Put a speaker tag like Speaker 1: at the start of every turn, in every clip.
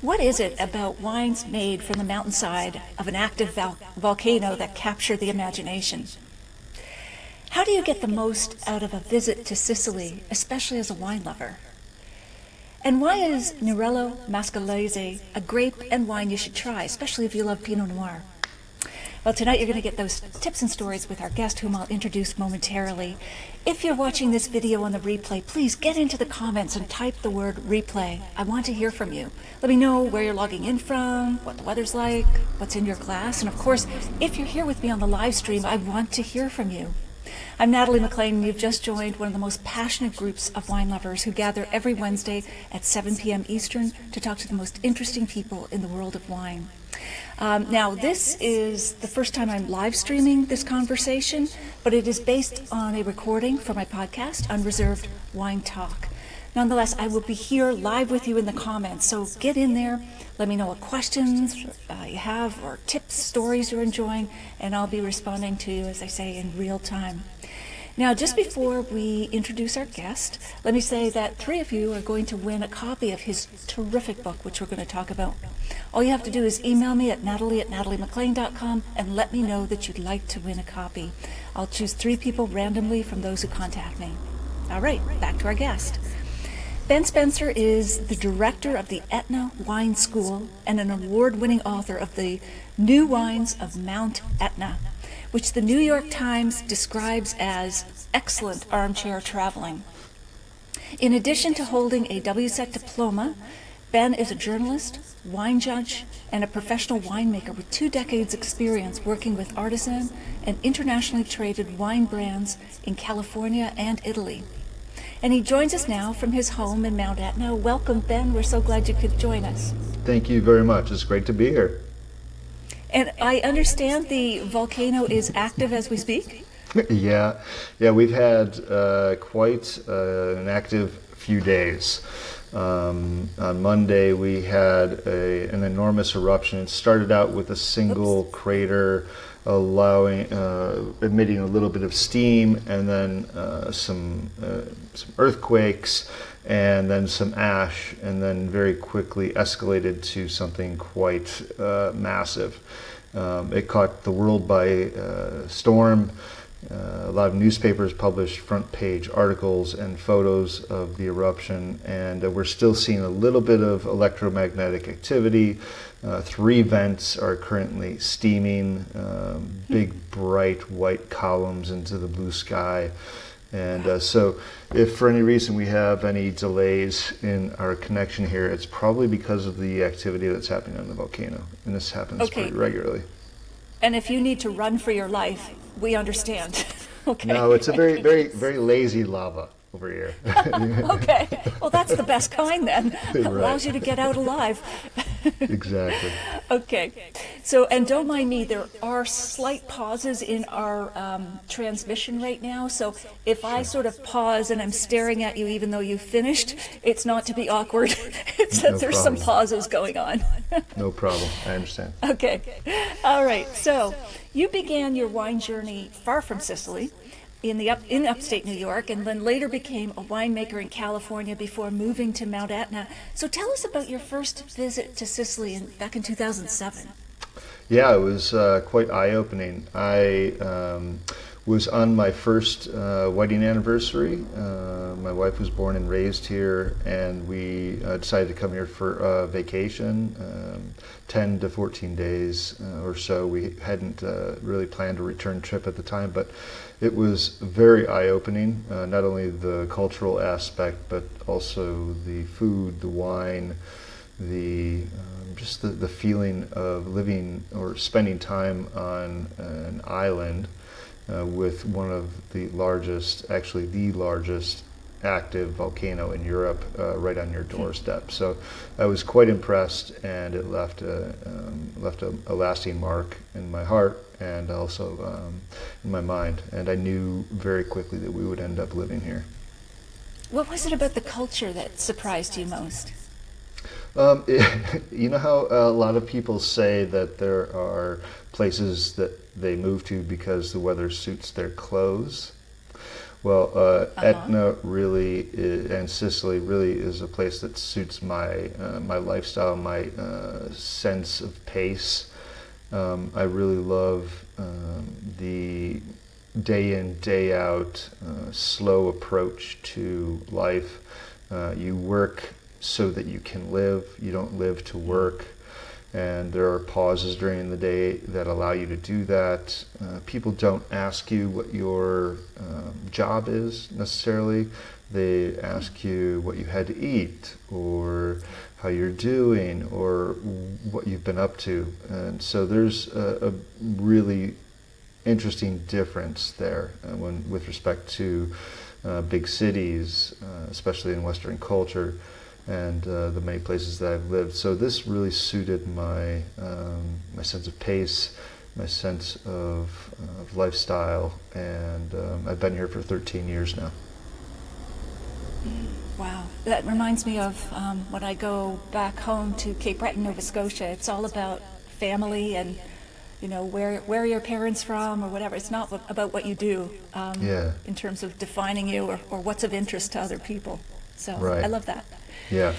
Speaker 1: What is it about wines made from the mountainside of an active volcano that capture the imagination? How do you get the most out of a visit to Sicily, especially as a wine lover? And why is Nerello Mascalese a grape and wine you should try, especially if you love Pinot Noir? Well, tonight you're going to get those tips and stories with our guest, whom I'll introduce momentarily. If you're watching this video on the replay, please get into the comments and type the word replay. I want to hear from you. Let me know where you're logging in from, what the weather's like, what's in your glass, and of course, if you're here with me on the live stream, I want to hear from you. I'm Natalie McLean, and you've just joined one of the most passionate groups of wine lovers who gather every Wednesday at 7 p.m. Eastern to talk to the most interesting people in the world of wine. Now, this is the first time I'm live streaming this conversation, but it is based on a recording for my podcast, Unreserved Wine Talk. Nonetheless, I will be here live with you in the comments, so get in there. Let me know what questions you have or tips, stories you're enjoying, and I'll be responding to you, as I say, in real time. Now, just before we introduce our guest, let me say that 3 of you are going to win a copy of his terrific book, which we're going to talk about. All you have to do is email me at natalie@nataliemclean.com and let me know that you'd like to win a copy. I'll choose 3 people randomly from those who contact me. All right, back to our guest. Ben Spencer is the director of the Etna Wine School and an award-winning author of the New Wines of Mount Etna, which the New York Times describes as excellent armchair traveling. In addition to holding a WSET diploma, Ben is a journalist, wine judge, and a professional winemaker with 2 decades experience working with artisan and internationally traded wine brands in California and Italy. And he joins us now from his home in Mount Etna. Welcome, Ben. We're so glad you could join us.
Speaker 2: Thank you very much. It's great to be here.
Speaker 1: And I understand the volcano is active as we speak?
Speaker 2: Yeah, we've had quite an active few days. On Monday we had an enormous eruption. It started out with a single crater emitting a little bit of steam, and then some earthquakes, and then some ash, and then very quickly escalated to something quite massive. It caught the world by storm. A lot of newspapers published front page articles and photos of the eruption, and we're still seeing a little bit of electromagnetic activity. 3 vents are currently steaming, big bright white columns into the blue sky. And so if for any reason we have any delays in our connection here, it's probably because of the activity that's happening on the volcano. And this happens pretty regularly.
Speaker 1: And if you need to run for your life, we understand. Okay.
Speaker 2: No, it's a very, very, very lazy lava over here.
Speaker 1: Okay. Well, that's the best kind then. It allows you to get out alive.
Speaker 2: Exactly.
Speaker 1: Okay. So, and don't mind me, there are slight pauses in our transmission right now. So if I sort of pause and I'm staring at you even though you've finished, it's not to be awkward. It's that there's some pauses going on.
Speaker 2: No problem. I understand.
Speaker 1: Okay. All right. So you began your wine journey far from Sicily, in upstate New York, and then later became a winemaker in California before moving to Mount Etna. So tell us about your first visit to Sicily back in 2007.
Speaker 2: Yeah, it was quite eye-opening. I was on my first wedding anniversary. My wife was born and raised here, and we decided to come here for a vacation, 10 to 14 days or so. We hadn't really planned a return trip at the time, but it was very eye-opening, not only the cultural aspect, but also the food, the wine, just the feeling of living or spending time on an island with one of the largest, actually the largest active volcano in Europe right on your doorstep. So I was quite impressed, and it left a lasting mark in my heart and also in my mind. And I knew very quickly that we would end up living here.
Speaker 1: What was it about the culture that surprised you most?
Speaker 2: You know how a lot of people say that there are places that they move to because the weather suits their clothes? Well, Etna really and Sicily really is a place that suits my my lifestyle, my sense of pace. I really love the day in, day out, slow approach to life. You work so that you can live. You don't live to work. And there are pauses during the day that allow you to do that. People don't ask you what your job is necessarily. They ask you what you had to eat, or how you're doing, or what you've been up to. And so there's a really interesting difference there with respect to big cities, especially in Western culture, and the many places that I've lived. So this really suited my my sense of pace, my sense of lifestyle, and I've been here for 13 years now.
Speaker 1: Wow, that reminds me of when I go back home to Cape Breton, Nova Scotia. It's all about family and, you know, where are your parents from or whatever. It's not about what you do in terms of defining you or what's of interest to other people. So
Speaker 2: Right.
Speaker 1: I love that.
Speaker 2: Yeah.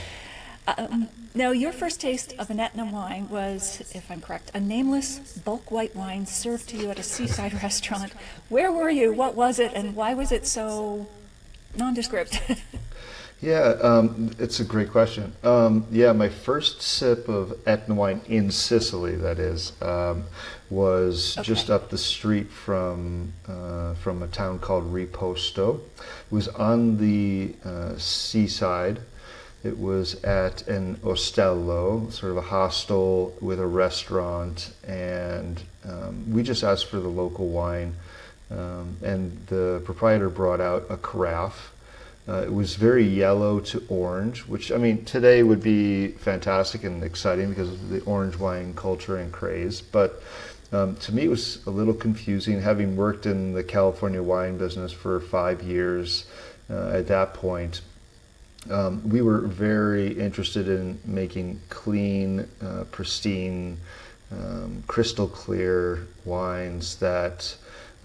Speaker 1: Now, your first taste of an Etna wine was, if I'm correct, a nameless bulk white wine served to you at a seaside restaurant. Where were you? What was it? And why was it so nondescript?
Speaker 2: Yeah, it's a great question. Yeah, my first sip of Etna wine in Sicily, that is, was just up the street from a town called Riposto. It was on the seaside. It was at an ostello, sort of a hostel with a restaurant, and we just asked for the local wine, and the proprietor brought out a carafe. It was very yellow to orange, which, I mean, today would be fantastic and exciting because of the orange wine culture and craze. But to me, it was a little confusing, having worked in the California wine business for 5 years at that point. We were very interested in making clean, pristine, crystal clear wines that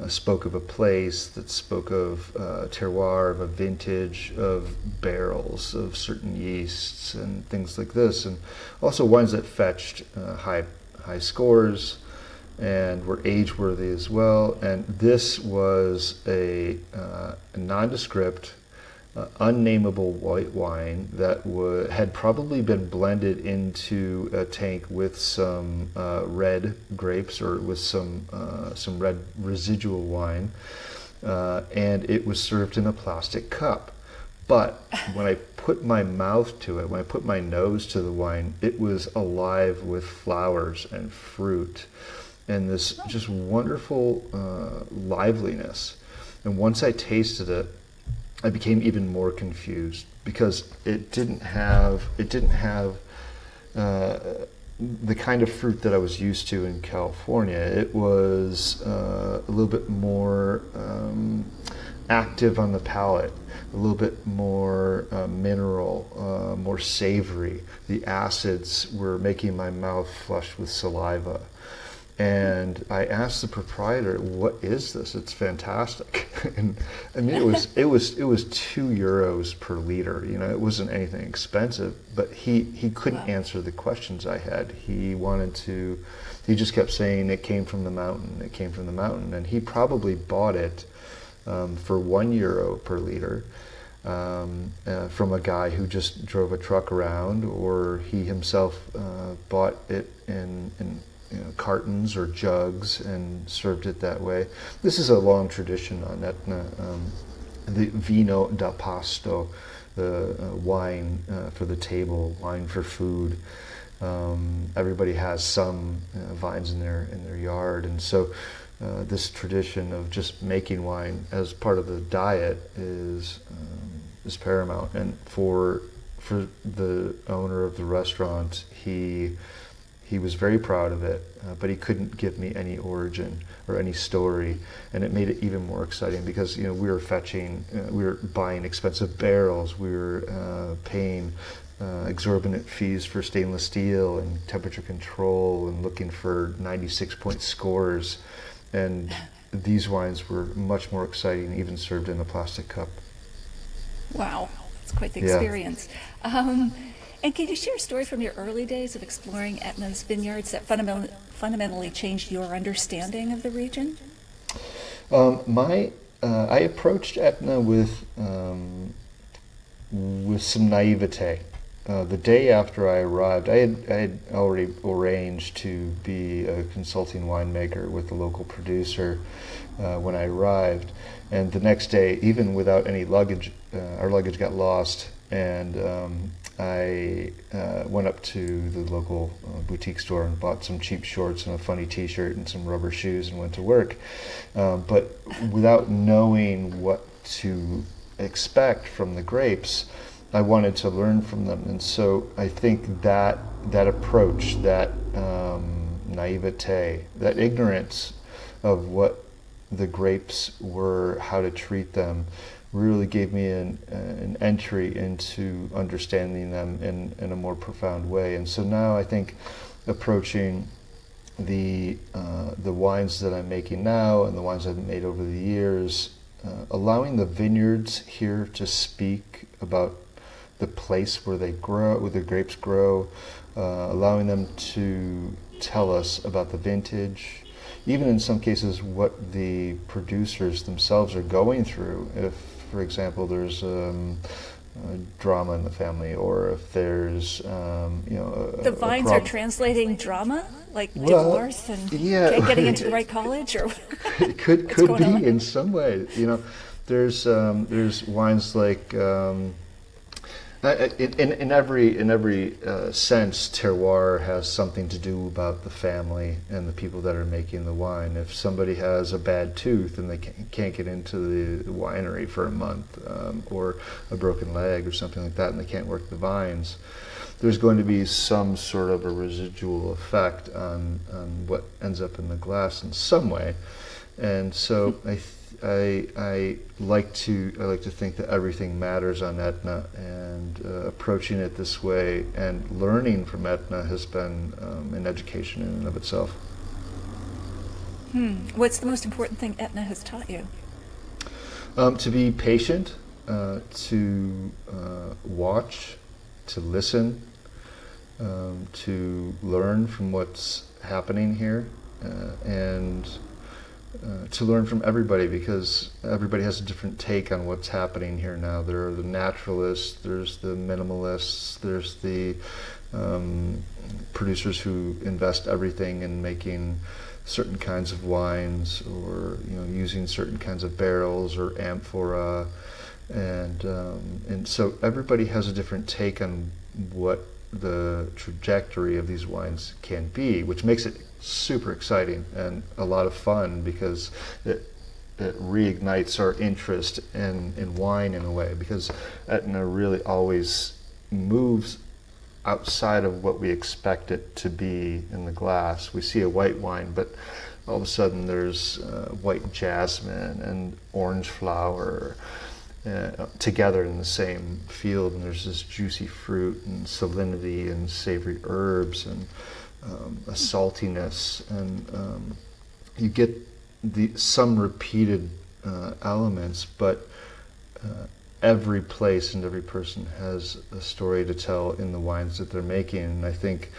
Speaker 2: spoke of a place, that spoke of terroir, of a vintage, of barrels, of certain yeasts and things like this, and also wines that fetched high scores and were age worthy as well. And this was a nondescript, unnameable white wine that had probably been blended into a tank with some red grapes or with some red residual wine, and it was served in a plastic cup. But when I put my mouth to it, when I put my nose to the wine, it was alive with flowers and fruit and this just wonderful liveliness. And once I tasted it, I became even more confused because it didn't have the kind of fruit that I was used to in California. It was a little bit more active on the palate, a little bit more mineral, more savory. The acids were making my mouth flush with saliva. And I asked the proprietor, "What is this? It's fantastic." And I mean, it was €2 per liter. You know, it wasn't anything expensive, but he couldn't answer the questions I had. He just kept saying it came from the mountain. It came from the mountain, and he probably bought it for €1 per liter from a guy who just drove a truck around, or he himself bought it in cartons or jugs and served it that way. This is a long tradition on Etna. The vino da pasto, the wine for the table, wine for food. Everybody has some vines in their yard, and so this tradition of just making wine as part of the diet is paramount. And for the owner of the restaurant, he was very proud of it, but he couldn't give me any origin or any story, and it made it even more exciting because we were buying expensive barrels, we were paying exorbitant fees for stainless steel and temperature control, and looking for 96-point scores, and these wines were much more exciting, even served in a plastic cup.
Speaker 1: Wow, that's quite the
Speaker 2: Yeah.
Speaker 1: experience. And can you share a story from your early days of exploring Etna's vineyards that fundamentally changed your understanding of the region?
Speaker 2: I approached Etna with some naivete. The day after I arrived, I had already arranged to be a consulting winemaker with the local producer when I arrived. And the next day, even without any luggage, our luggage got lost, and I went up to the local boutique store and bought some cheap shorts and a funny T-shirt and some rubber shoes and went to work. But without knowing what to expect from the grapes, I wanted to learn from them. And so I think that approach, that naivete, that ignorance of what the grapes were, how to treat them, really gave me an entry into understanding them in a more profound way. And so now I think approaching the wines that I'm making now and the wines I've made over the years, allowing the vineyards here to speak about the place where they grow, where the grapes grow, allowing them to tell us about the vintage, even in some cases what the producers themselves are going through. If, for example, there's drama in the family, or if there's
Speaker 1: The vines are translating drama, like divorce and getting into the right college, or
Speaker 2: it could be in some way. There's wines like. In every sense, terroir has something to do about the family and the people that are making the wine. If somebody has a bad tooth and they can't get into the winery for a month, or a broken leg or something like that, and they can't work the vines, there's going to be some sort of a residual effect on what ends up in the glass in some way. And so I like to think that everything matters on Etna, and approaching it this way and learning from Etna has been an education in and of itself.
Speaker 1: What's the most important thing Etna has taught you?
Speaker 2: To be patient, to watch, to listen, to learn from what's happening here, and to learn from everybody, because everybody has a different take on what's happening here now. There are the naturalists, there's the minimalists, there's the producers who invest everything in making certain kinds of wines, or using certain kinds of barrels or amphora, and so everybody has a different take on what the trajectory of these wines can be, which makes it super exciting and a lot of fun, because it reignites our interest in wine in a way, because Etna really always moves outside of what we expect it to be in the glass. We see a white wine, but all of a sudden there's white jasmine and orange flower together in the same field, and there's this juicy fruit and salinity and savory herbs and a saltiness, and you get some repeated elements, but every place and every person has a story to tell in the wines that they're making. And I think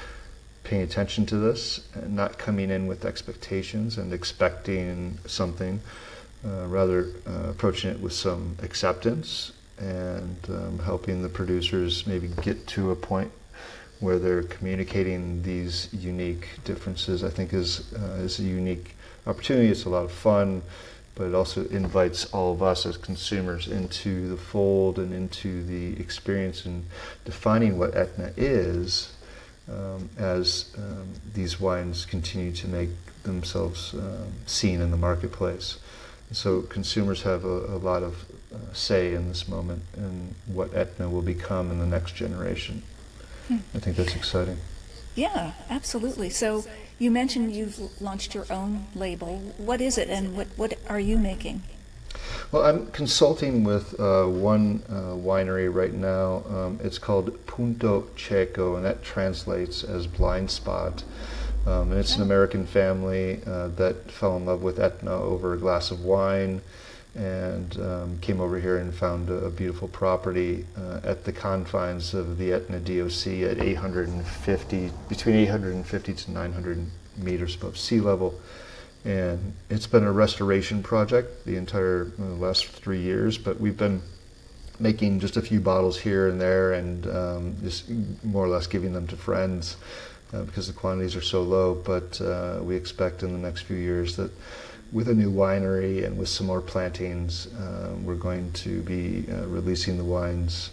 Speaker 2: paying attention to this and not coming in with expectations and expecting something, rather approaching it with some acceptance, and helping the producers maybe get to a point where they're communicating these unique differences, I think is a unique opportunity. It's a lot of fun, but it also invites all of us as consumers into the fold and into the experience in defining what Etna is, as these wines continue to make themselves seen in the marketplace. So consumers have a lot of say in this moment and what Etna will become in the next generation. I think that's exciting.
Speaker 1: Yeah, absolutely. So you mentioned you've launched your own label. What is it, and what are you making?
Speaker 2: Well, I'm consulting with one winery right now. It's called Punto Cieco, and that translates as blind spot. And it's an American family that fell in love with Etna over a glass of wine, and came over here and found a beautiful property at the confines of the Etna DOC at 850, between 850 to 900 meters above sea level. And it's been a restoration project the entire last 3 years, but we've been making just a few bottles here and there, and just more or less giving them to friends because the quantities are so low. But we expect in the next few years that with a new winery and with some more plantings, we're going to be releasing the wines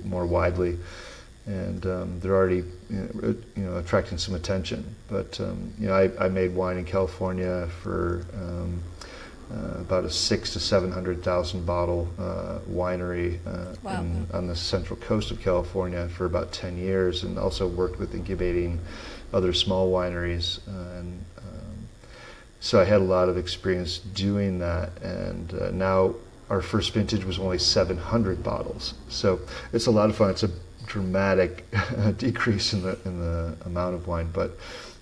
Speaker 2: more widely, and they're already attracting some attention. But I made wine in California for about a 600,000 to 700,000 bottle winery on the central coast of California for about 10 years, and also worked with incubating other small wineries. So I had a lot of experience doing that, and now our first vintage was only 700 bottles. So it's a lot of fun. It's a dramatic decrease in the amount of wine, but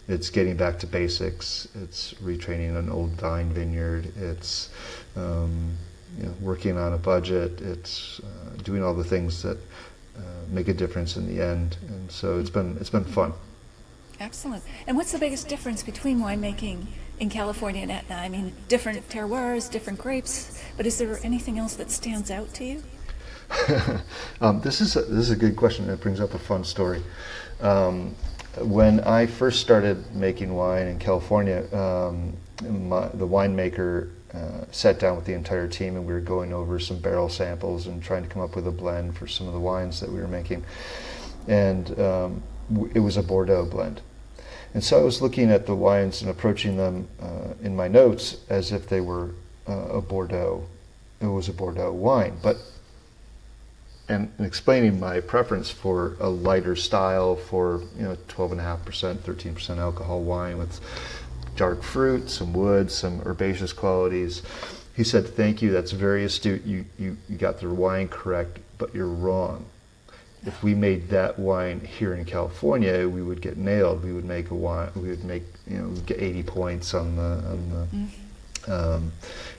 Speaker 2: it's getting back to basics. It's retraining an old vine vineyard. It's working on a budget. It's doing all the things that make a difference in the end. And so it's been fun.
Speaker 1: Excellent. And what's the biggest difference between winemaking in California and Etna? I mean, different terroirs, different grapes, but is there anything else that stands out to you?
Speaker 2: This is a good question. It brings up a fun story. When I first started making wine in California, the winemaker sat down with the entire team, and we were going over some barrel samples and trying to come up with a blend for some of the wines that we were making. And it was a Bordeaux blend. And so I was looking at the wines and approaching them in my notes as if they were a Bordeaux. It was a Bordeaux wine, and explaining my preference for a lighter style, for 12.5%, 13% alcohol wine with dark fruit, some wood, some herbaceous qualities. He said, "Thank you. That's very astute. You got the wine correct, but you're wrong. If we made that wine here in California, we would get nailed. We would make a wine. We would make we'd get 80 points in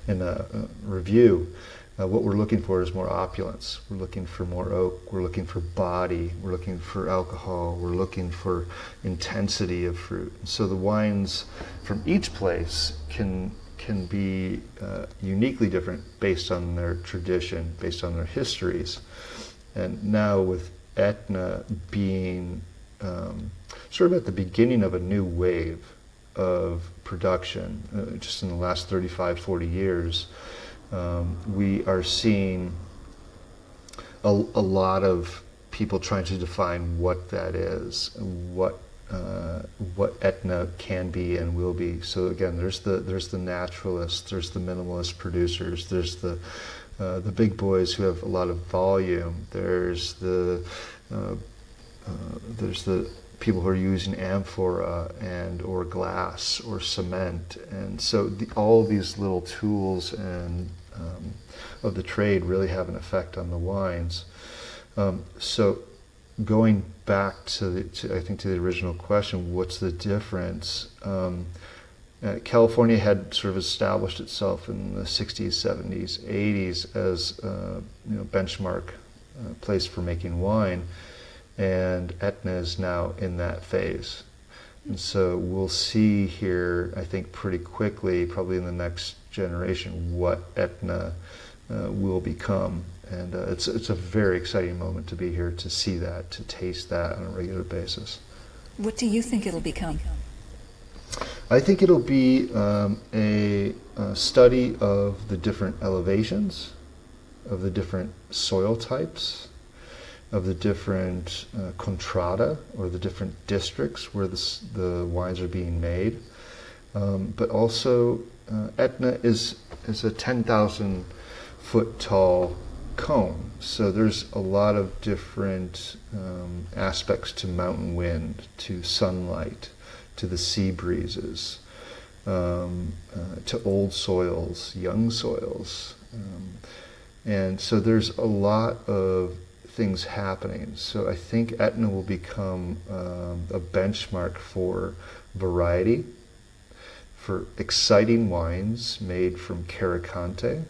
Speaker 2: the review. What we're looking for is more opulence. We're looking for more oak. We're looking for body. We're looking for alcohol. We're looking for intensity of fruit. So the wines from each place can be uniquely different based on their tradition, based on their histories. And now with Etna being sort of at the beginning of a new wave of production, just in the last 35, 40 years, we are seeing a lot of people trying to define what that is, what Etna can be and will be. So again, there's the naturalists, there's the minimalist producers, there's the big boys who have a lot of volume. There's the people who are using amphora and or glass or cement, and so all these little tools and of the trade really have an effect on the wines. So going back to the original question, what's the difference? California had sort of established itself in the 60s, 70s, 80s as a benchmark place for making wine, and Etna is now in that phase. And so we'll see here, I think pretty quickly, probably in the next generation, what Etna will become. And it's a very exciting moment to be here, to see that, to taste that on a regular basis.
Speaker 1: What do you think it'll become?
Speaker 2: I think it'll be a study of the different elevations, of the different soil types, of the different contrada, or the different districts where the wines are being made. But also, Etna is a 10,000 foot tall cone, so there's a lot of different aspects to mountain wind, to sunlight, to the sea breezes, to old soils, young soils. And so there's a lot of things happening. So I think Etna will become a benchmark for variety, for exciting wines made from Caricante,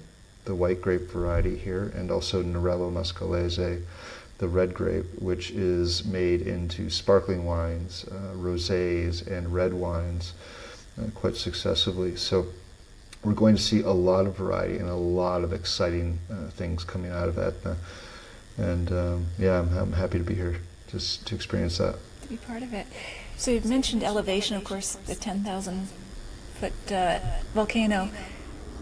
Speaker 2: the white grape variety here, and also Nerello Muscalese, the red grape, which is made into sparkling wines, rosés, and red wines quite successfully. So we're going to see a lot of variety and a lot of exciting things coming out of Etna. And I'm happy to be here just to experience that.
Speaker 1: To be part of it. So you've mentioned elevation, of course, the 10,000-foot volcano.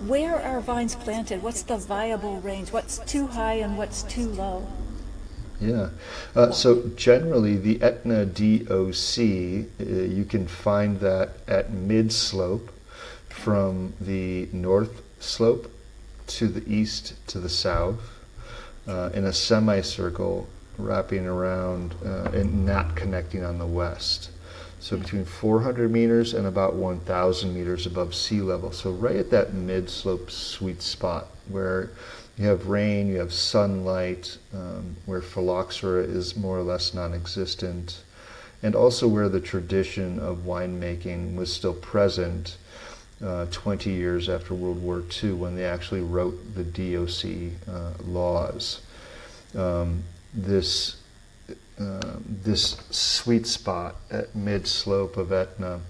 Speaker 1: Where are vines planted? What's the viable range? What's too high and what's too low?
Speaker 2: Yeah. So generally, the Etna DOC, you can find that at mid-slope from the north slope to the east to the south in a semicircle wrapping around and not connecting on the west. So between 400 meters and about 1,000 meters above sea level. So right at that mid-slope sweet spot where you have rain, you have sunlight, where phylloxera is more or less non-existent, and also where the tradition of winemaking was still present 20 years after World War II when they actually wrote the DOC laws. This sweet spot at mid-slope of Etna,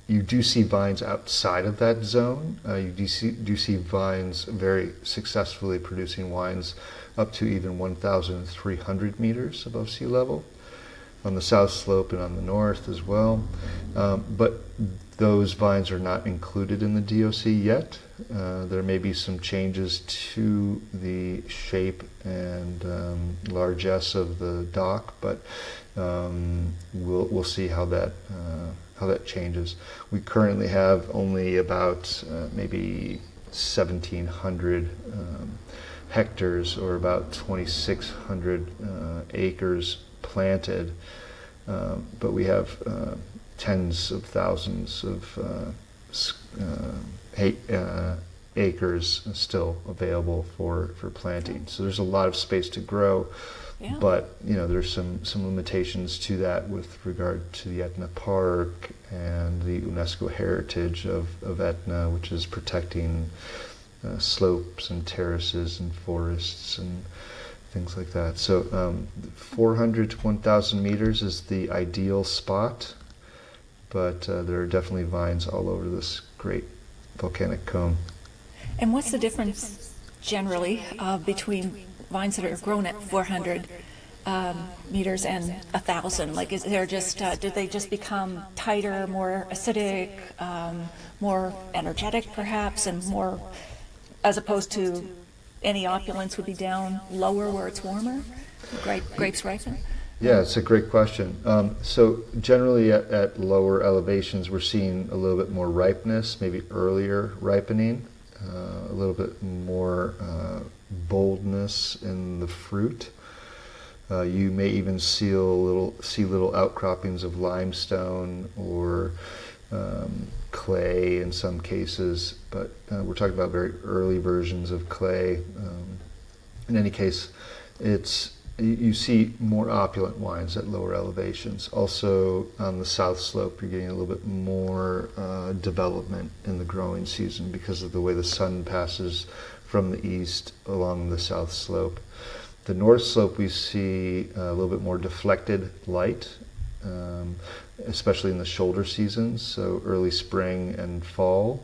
Speaker 2: you do see vines outside of that zone. You do see vines very successfully producing wines up to even 1,300 meters above sea level on the south slope and on the north as well. But those vines are not included in the DOC yet. There may be some changes to the shape and largesse of the dock, but we'll see how that changes. We currently have only about maybe 1,700 hectares, or about 2,600 acres planted, but we have tens of thousands of acres still available for planting. So there's a lot of space to grow. Yeah. But there's some limitations to that with regard to the Etna Park and the UNESCO heritage of Etna, which is protecting slopes and terraces and forests and things like that. So 400 to 1,000 meters is the ideal spot, but there are definitely vines all over this great volcanic cone.
Speaker 1: And what's the difference generally between vines that are grown at 400 meters and 1,000? Like, is there just do they just become tighter, more acidic, more energetic, perhaps, and more, as opposed to any opulence would be down lower where it's warmer? Grapes ripen.
Speaker 2: Yeah, it's a great question. So generally at lower elevations, we're seeing a little bit more ripeness, maybe earlier ripening, a little bit more boldness in the fruit. You may even see little outcroppings of limestone or clay in some cases, but we're talking about very early versions of clay. In any case, you see more opulent wines at lower elevations. Also on the south slope, you're getting a little bit more development in the growing season because of the way the sun passes from the east along the south slope. The north slope, we see a little bit more deflected light, especially in the shoulder seasons, so early spring and fall.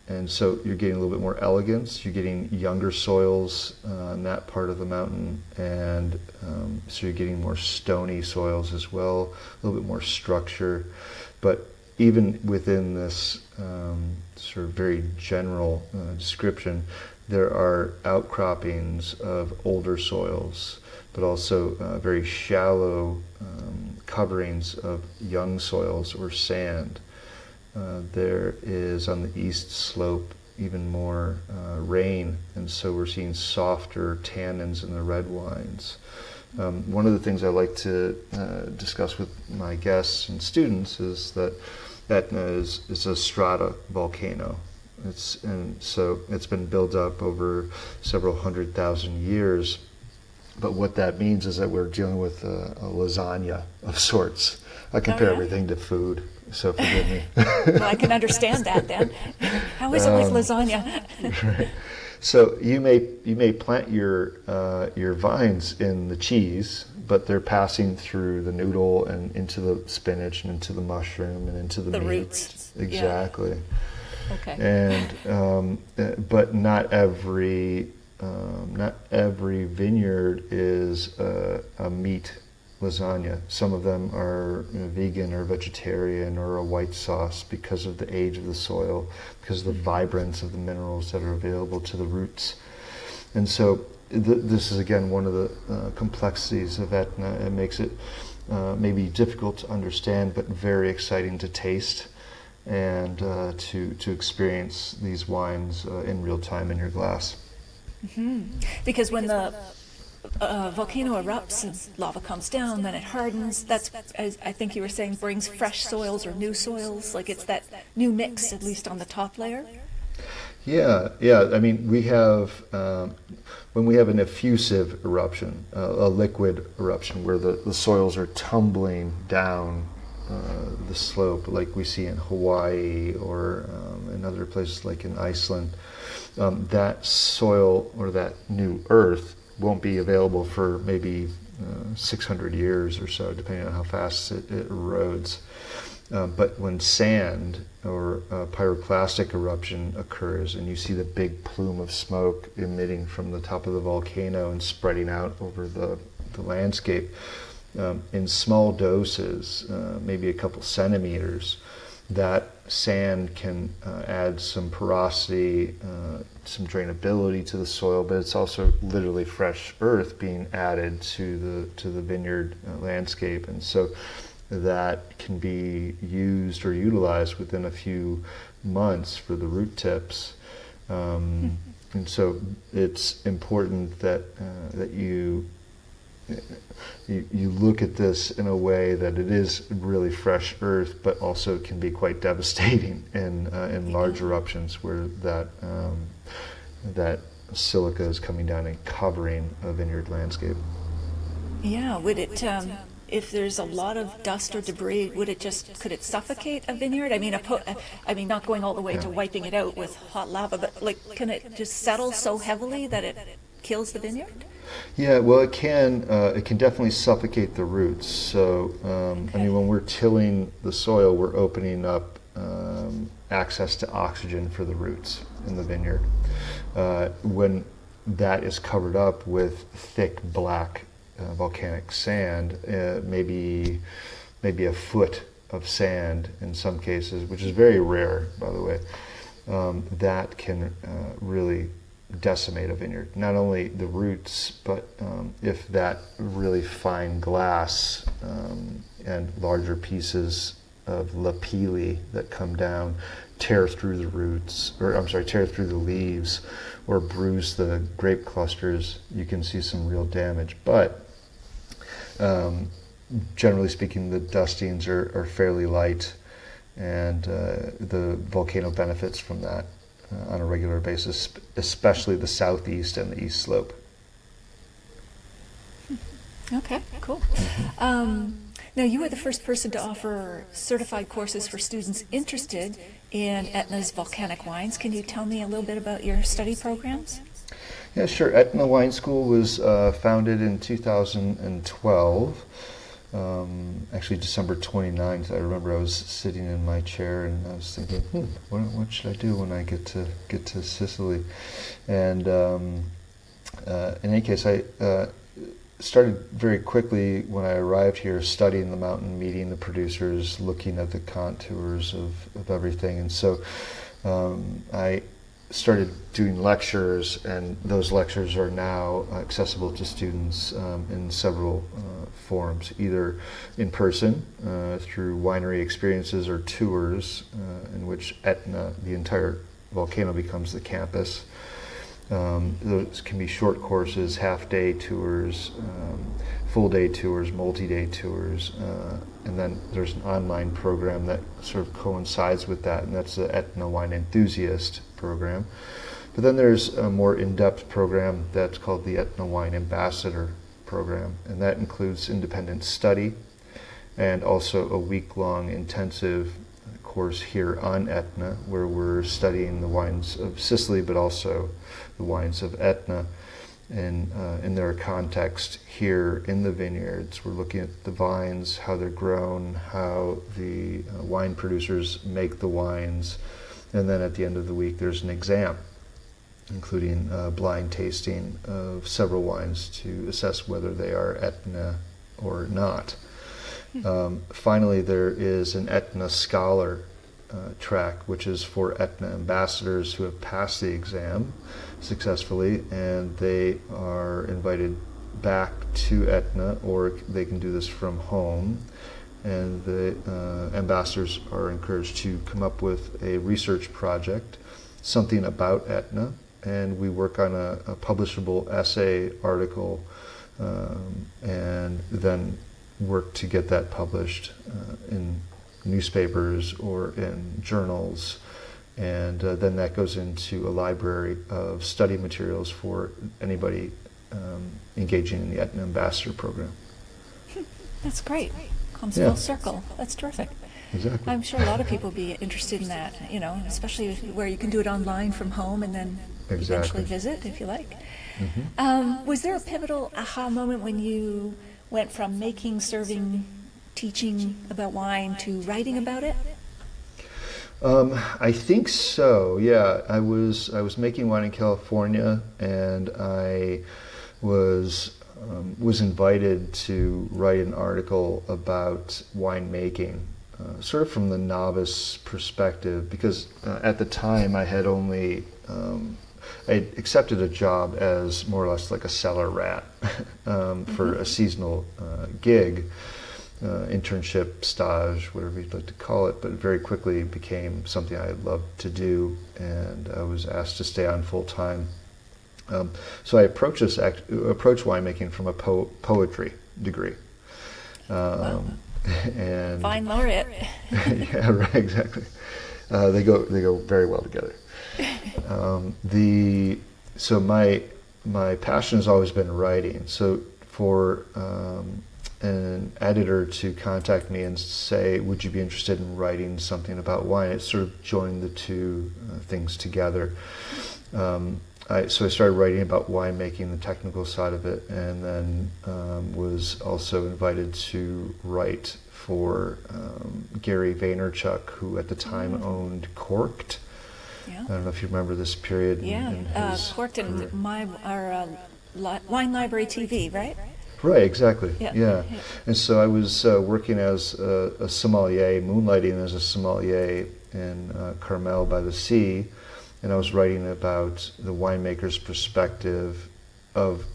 Speaker 2: And so you're getting a little bit more elegance, you're getting younger soils in that part of the mountain, and so you're getting more stony soils as well, a little bit more structure. But even within this sort of very general description, there are outcroppings of older soils, but also very shallow coverings of young soils or sand. There is on the east slope even more rain, and so we're seeing softer tannins in the red wines. One of the things I like to discuss with my guests and students is that Etna is a strata volcano. So it's been built up over several 100,000 years. But what that means is that we're dealing with a lasagna of sorts. I compare everything to food, so forgive me.
Speaker 1: Well, I can understand that then. How is it with lasagna?
Speaker 2: Right. So you may plant your vines in the cheese, but they're passing through the noodle and into the spinach and into the mushroom and into the meat.
Speaker 1: Roots.
Speaker 2: Exactly.
Speaker 1: Yeah. Okay.
Speaker 2: And but not every vineyard is a meat lasagna. Some of them are vegan or vegetarian or a white sauce because of the age of the soil, because of the vibrance of the minerals that are available to the roots. And so this is again one of the complexities of Etna. It makes it maybe difficult to understand, but very exciting to taste and to experience these wines in real time in your glass.
Speaker 1: Mm-hmm. Because when the volcano erupts and lava comes down, then it hardens. That's, as I think you were saying, brings fresh soils or new soils. Like it's that new mix, at least on the top layer.
Speaker 2: Yeah. I mean, we have when we have an effusive eruption, a liquid eruption, where the soils are tumbling down the slope, like we see in Hawaii or in other places like in Iceland. That soil or that new earth won't be available for maybe 600 years or so, depending on how fast it erodes. But when sand or pyroclastic eruption occurs and you see the big plume of smoke emitting from the top of the volcano and spreading out over the landscape, in small doses, maybe a couple centimeters, that sand can add some porosity, some drainability to the soil, but it's also literally fresh earth being added to the vineyard landscape, and so that can be used or utilized within a few months for the root tips. And so it's important that you look at this in a way that it is really fresh earth, but also can be quite devastating in large eruptions where that silica is coming down and covering a vineyard landscape.
Speaker 1: Yeah, would it, if there's a lot of dust or debris, could it suffocate a vineyard? I mean, not going all the way to wiping it out with hot lava, but like, can it just settle so heavily that it kills the vineyard?
Speaker 2: Yeah, well, it can definitely suffocate the roots. So, I mean, when we're tilling the soil, we're opening up access to oxygen for the roots in the vineyard. When that is covered up with thick black volcanic sand, maybe a foot of sand in some cases, which is very rare, by the way, that can really decimate a vineyard. Not only the roots, but if that really fine glass and larger pieces of lapilli that come down tear through the roots, tear through the leaves, or bruise the grape clusters, you can see some real damage. But generally speaking, the dustings are fairly light, and the volcano benefits from that on a regular basis, especially the southeast and the east slope.
Speaker 1: Okay, cool. Now, you were the first person to offer certified courses for students interested in Etna's volcanic wines. Can you tell me a little bit about your study programs?
Speaker 2: Yeah, sure. Etna Wine School was founded in 2012. Actually, December 29th. I remember I was sitting in my chair and I was thinking, what should I do when I get to Sicily? And in any case, I started very quickly when I arrived here, studying the mountain, meeting the producers, looking at the contours of everything. And so I started doing lectures, and those lectures are now accessible to students in several forms, either in person through winery experiences or tours in which Etna, the entire volcano, becomes the campus. Those can be short courses, half-day tours, full day tours, multi-day tours, and then there's an online program that sort of coincides with that, and that's the Etna Wine Enthusiast program. But then there's a more in-depth program that's called the Etna Wine Ambassador program, and that includes independent study and also a week-long intensive course here on Etna, where we're studying the wines of Sicily, but also the wines of Etna in their context here in the vineyards. We're looking at the vines, how they're grown, how the wine producers make the wines, and then at the end of the week there's an exam, including blind tasting of several wines to assess whether they are Etna or not. Finally, there is an Etna Scholar track, which is for Etna ambassadors who have passed the exam successfully, and they are invited back to Etna, or they can do this from home. And the ambassadors are encouraged to come up with a research project, something about Etna, and we work on a publishable essay article, and then work to get that published in newspapers or in journals, and then that goes into a library of study materials for anybody engaging in the Etna Ambassador program.
Speaker 1: That's great. Comes full circle. That's terrific.
Speaker 2: Exactly.
Speaker 1: I'm sure a lot of people would be interested in that, especially where you can do it online from home and then eventually visit if you like. Mm-hmm. Was there a pivotal aha moment when you went from making, serving, teaching about wine to writing about it?
Speaker 2: I think so. Yeah, I was making wine in California, and I was invited to write an article about winemaking, sort of from the novice perspective, because at the time I had only I accepted a job as more or less like a cellar rat for a seasonal gig, internship, stage, whatever you'd like to call it, but it very quickly became something I loved to do, and I was asked to stay on full time. So I approached winemaking from a poetry degree.
Speaker 1: Wow.
Speaker 2: And
Speaker 1: Fine laureate.
Speaker 2: yeah, right, exactly. They go very well together. So my passion has always been writing. So for an editor to contact me and say, "Would you be interested in writing something about wine?" It sort of joined the two things together. So I started writing about winemaking, the technical side of it, and then was also invited to write for Gary Vaynerchuk, who at the time owned Corked.
Speaker 1: Yeah.
Speaker 2: I don't know if you remember this period.
Speaker 1: Yeah, Corked and our Wine Library TV, right?
Speaker 2: Right, exactly.
Speaker 1: Yeah.
Speaker 2: And so I was working as a sommelier, moonlighting as a sommelier in Carmel by the sea, and I was writing about the winemaker's perspective of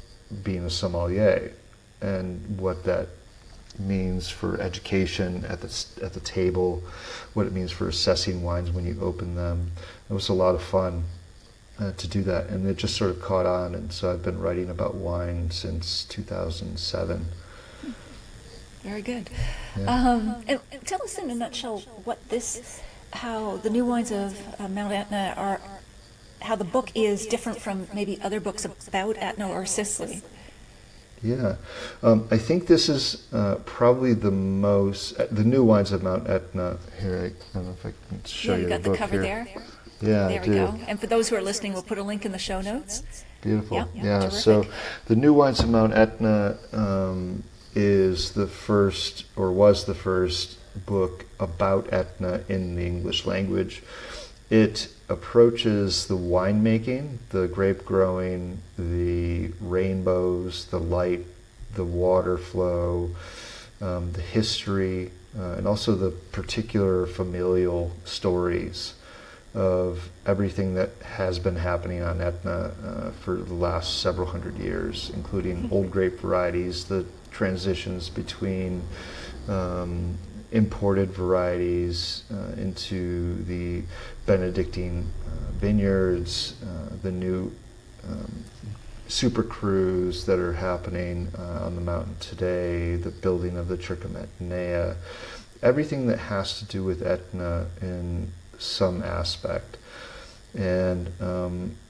Speaker 2: being a sommelier and what that means for education at the table, what it means for assessing wines when you open them. It was a lot of fun to do that, and it just sort of caught on, and so I've been writing about wine since 2007.
Speaker 1: Very good.
Speaker 2: Yeah.
Speaker 1: And tell us in a nutshell how the new wines of Mount Etna are, how the book is different from maybe other books about Etna or Sicily.
Speaker 2: Yeah, I think this is probably the new wines of Mount Etna. Here, I don't know if I can show you the book.
Speaker 1: Yeah, you got the cover
Speaker 2: here.
Speaker 1: there.
Speaker 2: Yeah,
Speaker 1: there we go. And for those who are listening, we'll put a link in the show notes.
Speaker 2: Beautiful.
Speaker 1: Yeah. Terrific.
Speaker 2: So the new wines of Mount Etna is the first, or was the first, book about Etna in the English language. It approaches the winemaking, the grape growing, the rainbows, the light, the water flow, the history, and also the particular familial stories of everything that has been happening on Etna for the last several hundred years, including old grape varieties, the transitions between imported varieties into the Benedictine vineyards, the new super crews that are happening on the mountain today, the building of the Church Etna, everything that has to do with Etna in some aspect. And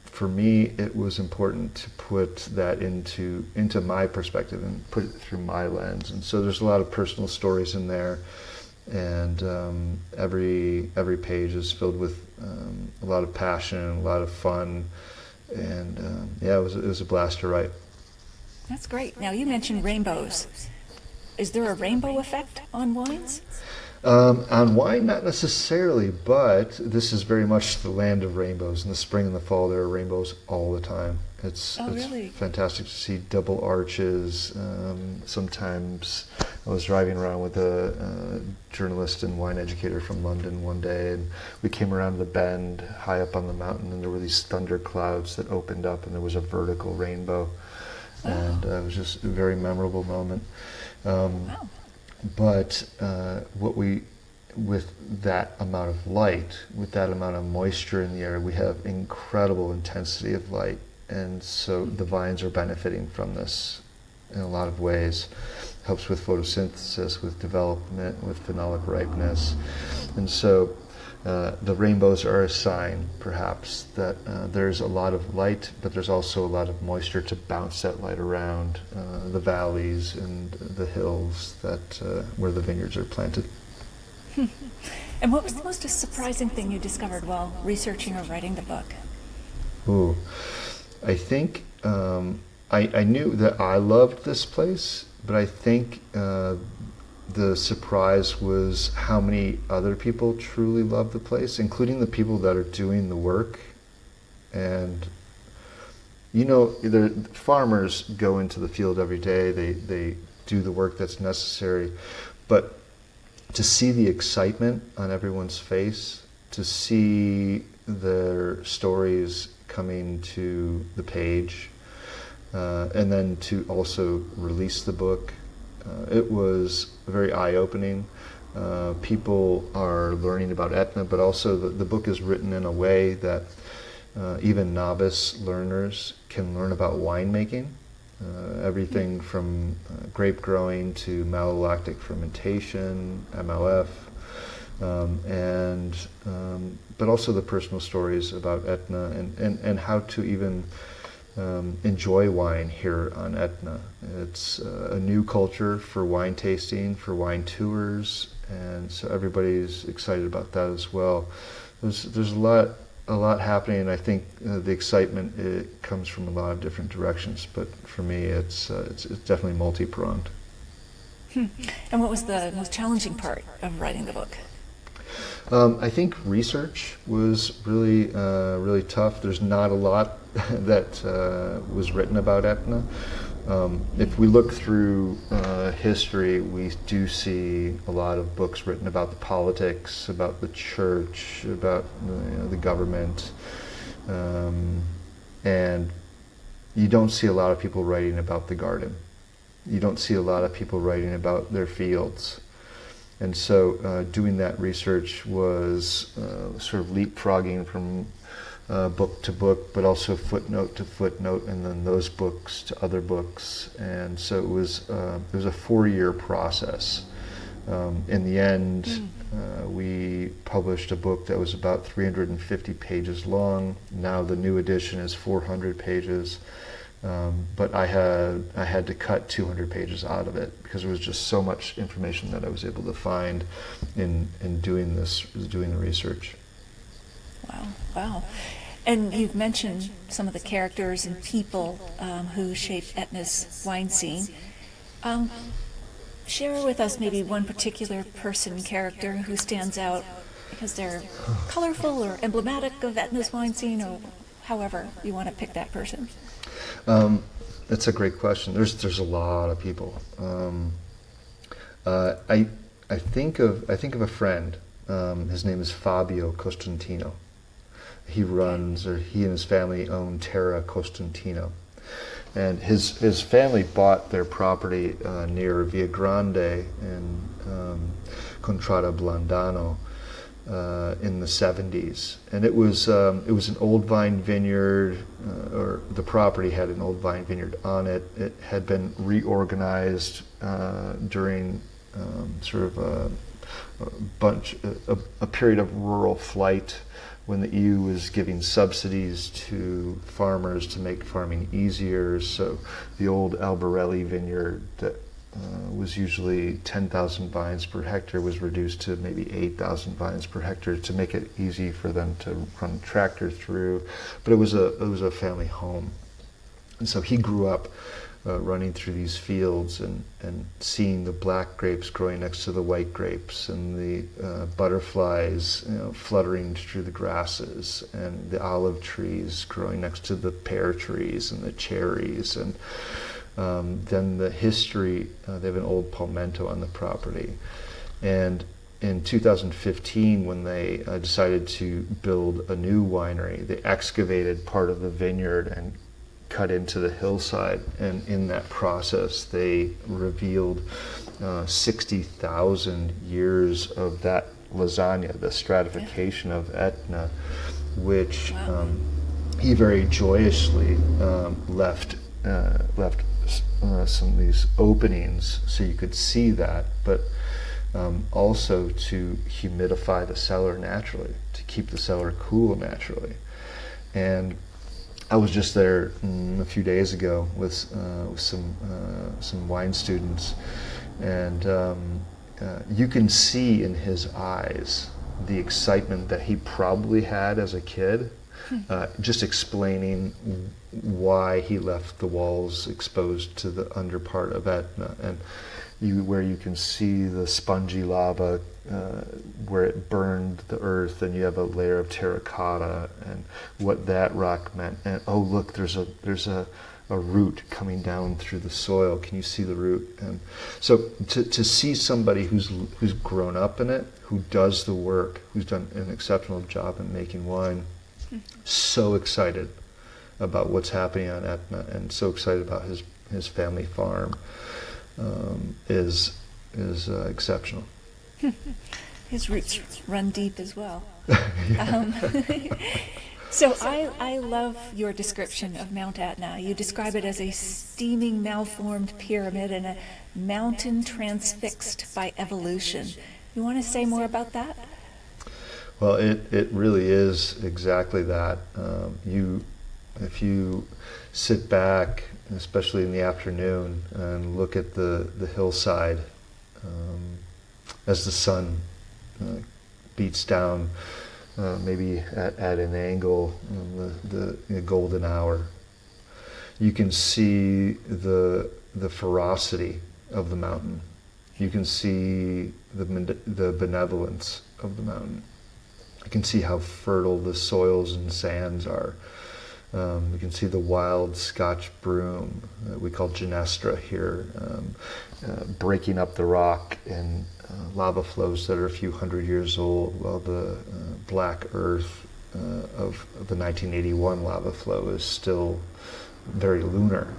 Speaker 2: for me, it was important to put that into my perspective and put it through my lens. And so there's a lot of personal stories in there, and every page is filled with a lot of passion and a lot of fun. And it was a blast to write.
Speaker 1: That's great. Now, you mentioned rainbows. Is there a rainbow effect on wines?
Speaker 2: On wine, not necessarily, but this is very much the land of rainbows. In the spring and the fall, there are rainbows all the time. It's
Speaker 1: really?
Speaker 2: fantastic to see double arches. Sometimes I was driving around with a journalist and wine educator from London one day, and we came around the bend high up on the mountain, and there were these thunder clouds that opened up, and there was a vertical rainbow. And it was just a very memorable moment.
Speaker 1: Wow.
Speaker 2: But with that amount of light, with that amount of moisture in the air, we have incredible intensity of light. And so the vines are benefiting from this in a lot of ways. Helps with photosynthesis, with development, with phenolic ripeness. And so the rainbows are a sign, perhaps, that there's a lot of light, but there's also a lot of moisture to bounce that light around the valleys and the hills where the vineyards are planted.
Speaker 1: And what was the most surprising thing you discovered while researching or writing the book?
Speaker 2: Ooh, I think I knew that I loved this place, but I think the surprise was how many other people truly love the place, including the people that are doing the work. And the farmers go into the field every day, they do the work that's necessary, but to see the excitement on everyone's face, to see their stories coming to the page, and then to also release the book, it was very eye-opening. People are learning about Etna, but also the book is written in a way that even novice learners can learn about winemaking. Everything from grape growing to malolactic fermentation, MLF, but also the personal stories about Etna and how to even enjoy wine here on Etna. It's a new culture for wine tasting, for wine tours, and so everybody's excited about that as well. There's a lot happening, and I think the excitement, it comes from a lot of different directions. But for me, it's definitely multi-pronged.
Speaker 1: And what was the most challenging part of writing the book?
Speaker 2: I think research was really tough. There's not a lot that was written about Etna. If we look through history, we do see a lot of books written about the politics, about the church, about the government, and you don't see a lot of people writing about the garden. You don't see a lot of people writing about their fields. And so doing that research was sort of leapfrogging from book to book, but also footnote to footnote, and then those books to other books. And so it was a 4-year process. In the end, we published a book that was about 350 pages long. Now the new edition is 400 pages. But I had to cut 200 pages out of it because there was just so much information that I was able to find in doing the research.
Speaker 1: Wow. And you've mentioned some of the characters and people who shaped Etna's wine scene. Share with us maybe one particular person, character who stands out because they're colorful or emblematic of Etna's wine scene, or however you want to pick that person.
Speaker 2: That's a great question. There's a lot of people. I think of a friend. His name is Fabio Costantino. He and his family own Terra Costantino, and his family bought their property near Via Grande in Contrada Blandano, in the 70s, and it was an old vine vineyard, or the property had an old vine vineyard on it. It had been reorganized during sort of a period of rural flight when the EU was giving subsidies to farmers to make farming easier. So the old Albarelli vineyard that was usually 10,000 vines per hectare was reduced to maybe 8,000 vines per hectare to make it easy for them to run tractor through. But it was a family home, and so he grew up running through these fields and seeing the black grapes growing next to the white grapes, and the butterflies, fluttering through the grasses, and the olive trees growing next to the pear trees and the cherries. And then the history, they have an old palmetto on the property. And in 2015, when they decided to build a new winery, they excavated part of the vineyard and cut into the hillside. And in that process, they revealed 60,000 years of that lasagna, the stratification of Etna, which he very joyously left some of these openings so you could see that, but also to humidify the cellar naturally, to keep the cellar cool naturally. And I was just there a few days ago with some wine students, and you can see in his eyes the excitement that he probably had as a kid, just explaining why he left the walls exposed to the under part of Etna, and where you can see the spongy lava where it burned the earth, and you have a layer of terracotta, and what that rock meant. And oh, look, there's a root coming down through the soil. Can you see the root? And so to see somebody who's grown up in it, who does the work, who's done an exceptional job in making wine, so excited about what's happening on Etna, and so excited about his family farm, is exceptional.
Speaker 1: His roots run deep as well. So I love your description of Mount Etna. You describe it as a steaming, malformed pyramid and a mountain transfixed by evolution. You want to say more about that?
Speaker 2: Well, it really is exactly that. If you sit back, especially in the afternoon, and look at the hillside as the sun beats down, maybe at an angle, the golden hour, you can see the ferocity of the mountain. You can see the benevolence of the mountain. You can see how fertile the soils and sands are. We can see the wild Scotch broom, we call Genestra here, breaking up the rock in lava flows that are a few hundred years old, while the black earth of the 1981 lava flow is still very lunar.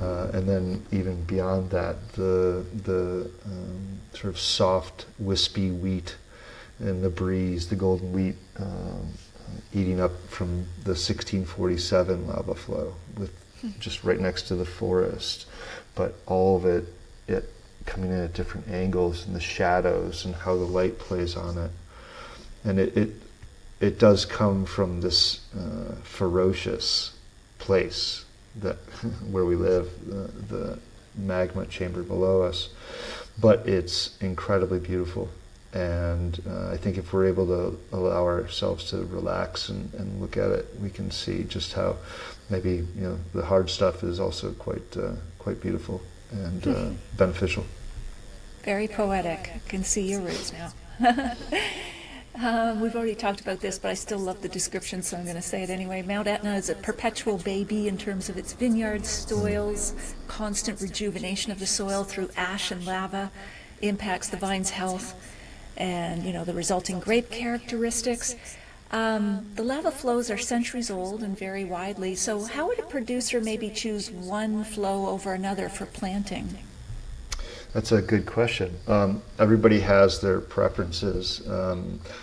Speaker 2: And then even beyond that, the sort of soft, wispy wheat in the breeze, the golden wheat eating up from the 1647 lava flow, with just right next to the forest, but all of it coming in at different angles, and the shadows and how the light plays on it. And it does come from this ferocious place that where we live, the magma chamber below us, but it's incredibly beautiful. And I think if we're able to allow ourselves to relax and look at it, we can see just how maybe the hard stuff is also quite beautiful and beneficial.
Speaker 1: Very poetic. I can see your roots now. We've already talked about this, but I still love the description, so I'm going to say it anyway. Mount Etna is a perpetual baby in terms of its vineyards, soils, constant rejuvenation of the soil through ash and lava, impacts the vine's health, and the resulting grape characteristics. The lava flows are centuries old and vary widely, so how would a producer maybe choose one flow over another for planting?
Speaker 2: That's a good question. Everybody has their preferences.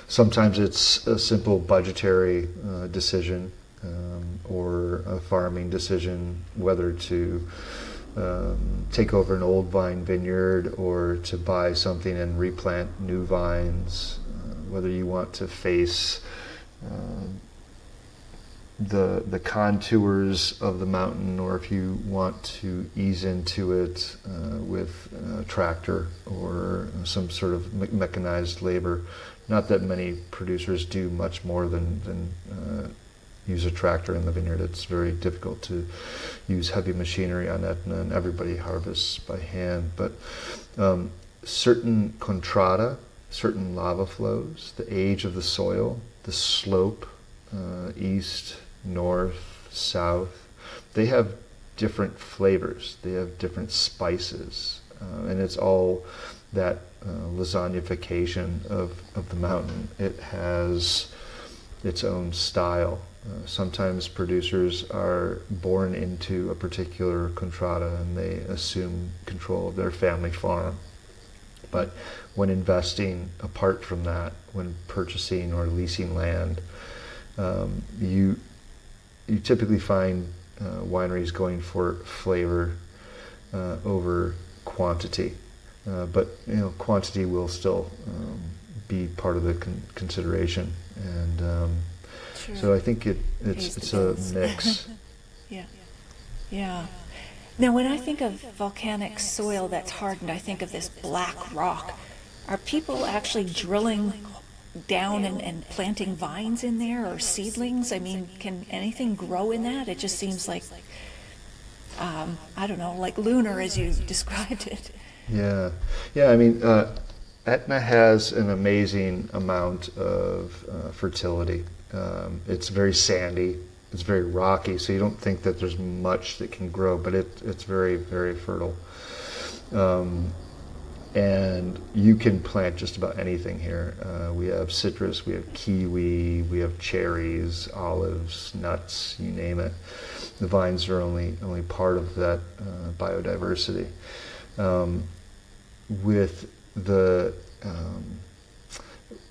Speaker 2: Sometimes it's a simple budgetary decision or a farming decision, whether to take over an old vine vineyard or to buy something and replant new vines, whether you want to face the contours of the mountain, or if you want to ease into it with a tractor or some sort of mechanized labor. Not that many producers do much more than use a tractor in the vineyard. It's very difficult to use heavy machinery on Etna, and everybody harvests by hand. But certain contrada, certain lava flows, the age of the soil, the slope, east, north, south, they have different flavors, they have different spices, and it's all that lasagnification of the mountain. It has its own style. Sometimes producers are born into a particular contrada and they assume control of their family farm. But when investing apart from that, when purchasing or leasing land, you typically find wineries going for flavor over quantity, but quantity will still be part of the consideration, and
Speaker 1: Sure.
Speaker 2: so I think it's a mix.
Speaker 1: Yeah. Now, when I think of volcanic soil that's hardened, I think of this black rock. Are people actually drilling down and planting vines in there, or seedlings? I mean, can anything grow in that? It just seems like, I don't know, like lunar as you described it.
Speaker 2: Yeah. I mean, Etna has an amazing amount of fertility. It's very sandy. It's very rocky, so you don't think that there's much that can grow, but it's very, very fertile. And you can plant just about anything here. We have citrus, we have kiwi, we have cherries, olives, nuts, you name it. The vines are only part of that biodiversity.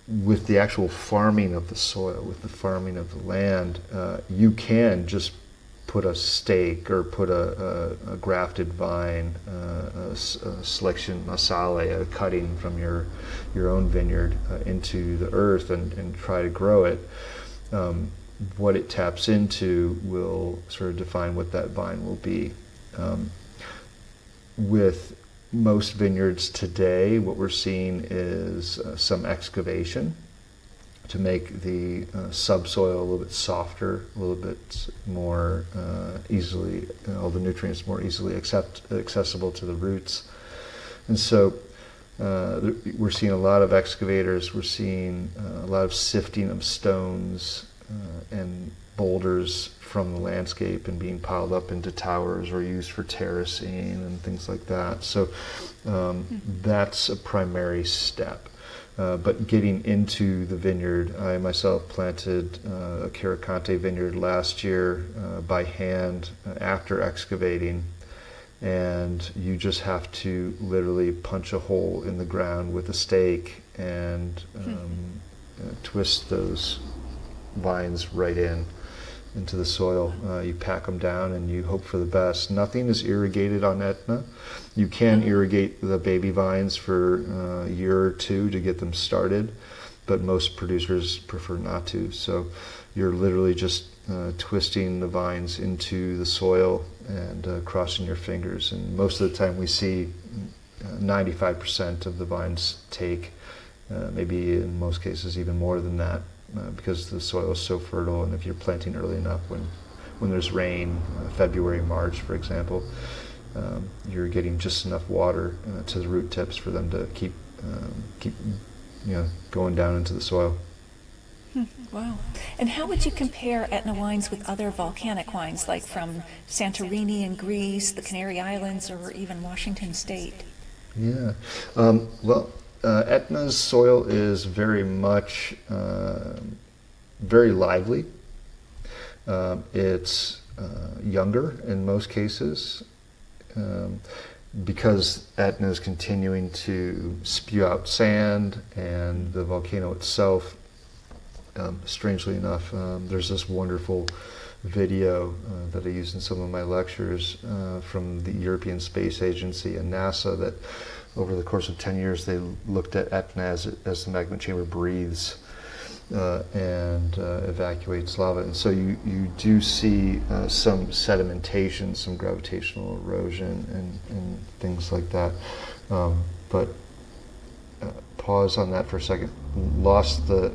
Speaker 2: With the actual farming of the soil, with the farming of the land, you can just put a stake or put a grafted vine, a selection, a sale, a cutting from your own vineyard into the earth and try to grow it. What it taps into will sort of define what that vine will be. With most vineyards today, what we're seeing is some excavation to make the subsoil a little bit softer, a little bit more easily, all the nutrients more easily accessible to the roots. And so we're seeing a lot of excavators, we're seeing a lot of sifting of stones and boulders from the landscape and being piled up into towers or used for terracing and things like that. So that's a primary step. But getting into the vineyard, I myself planted a Caricante vineyard last year by hand after excavating, and you just have to literally punch a hole in the ground with a stake and twist those vines right into the soil. You pack them down and you hope for the best. Nothing is irrigated on Etna. You can irrigate the baby vines for a year or two to get them started, but most producers prefer not to. So you're literally just twisting the vines into the soil and crossing your fingers. And most of the time we see 95% of the vines take, maybe in most cases even more than that, because the soil is so fertile, and if you're planting early enough when there's rain, February, March, for example, you're getting just enough water to the root tips for them to keep going down into the soil.
Speaker 1: Wow. And how would you compare Etna wines with other volcanic wines, like from Santorini in Greece, the Canary Islands, or even Washington State?
Speaker 2: Yeah. Well, Etna's soil is very much very lively. It's younger in most cases. because Etna is continuing to spew out sand, and the volcano itself, strangely enough, there's this wonderful video that I used in some of my lectures from the European Space Agency and NASA, that over the course of 10 years they looked at Etna as the magma chamber breathes and evacuates lava. And so you do see some sedimentation, some gravitational erosion and things like that. But pause on that for a second. Lost the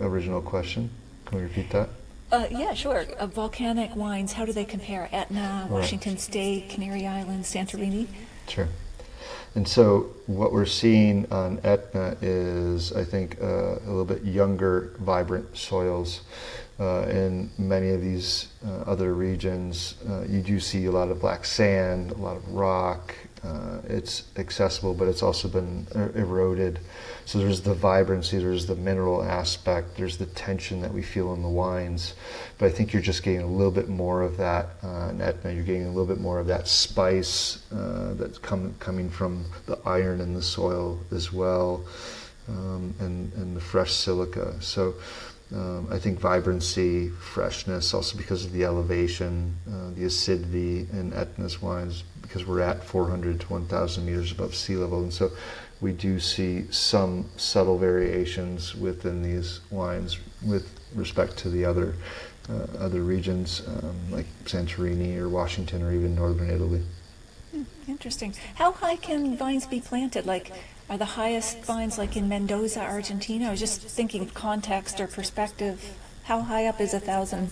Speaker 2: original question. Can we repeat that?
Speaker 1: Yeah, sure. Volcanic wines, how do they compare? Etna, Washington State, Canary Islands, Santorini?
Speaker 2: Sure. And so what we're seeing on Etna is, I think, a little bit younger, vibrant soils. In many of these other regions, you do see a lot of black sand, a lot of rock. It's accessible, but it's also been eroded. So there's the vibrancy, there's the mineral aspect, there's the tension that we feel in the wines. But I think you're just getting a little bit more of that in Etna. You're getting a little bit more of that spice that's coming from the iron in the soil as well, and the fresh silica. So I think vibrancy, freshness, also because of the elevation, the acidity in Etna's wines, because we're at 400 to 1,000 meters above sea level. And so we do see some subtle variations within these wines with respect to the other regions, like Santorini or Washington or even northern Italy.
Speaker 1: Interesting. How high can vines be planted? Like, are the highest vines like in Mendoza, Argentina? I was just thinking context or perspective. How high up is 1,000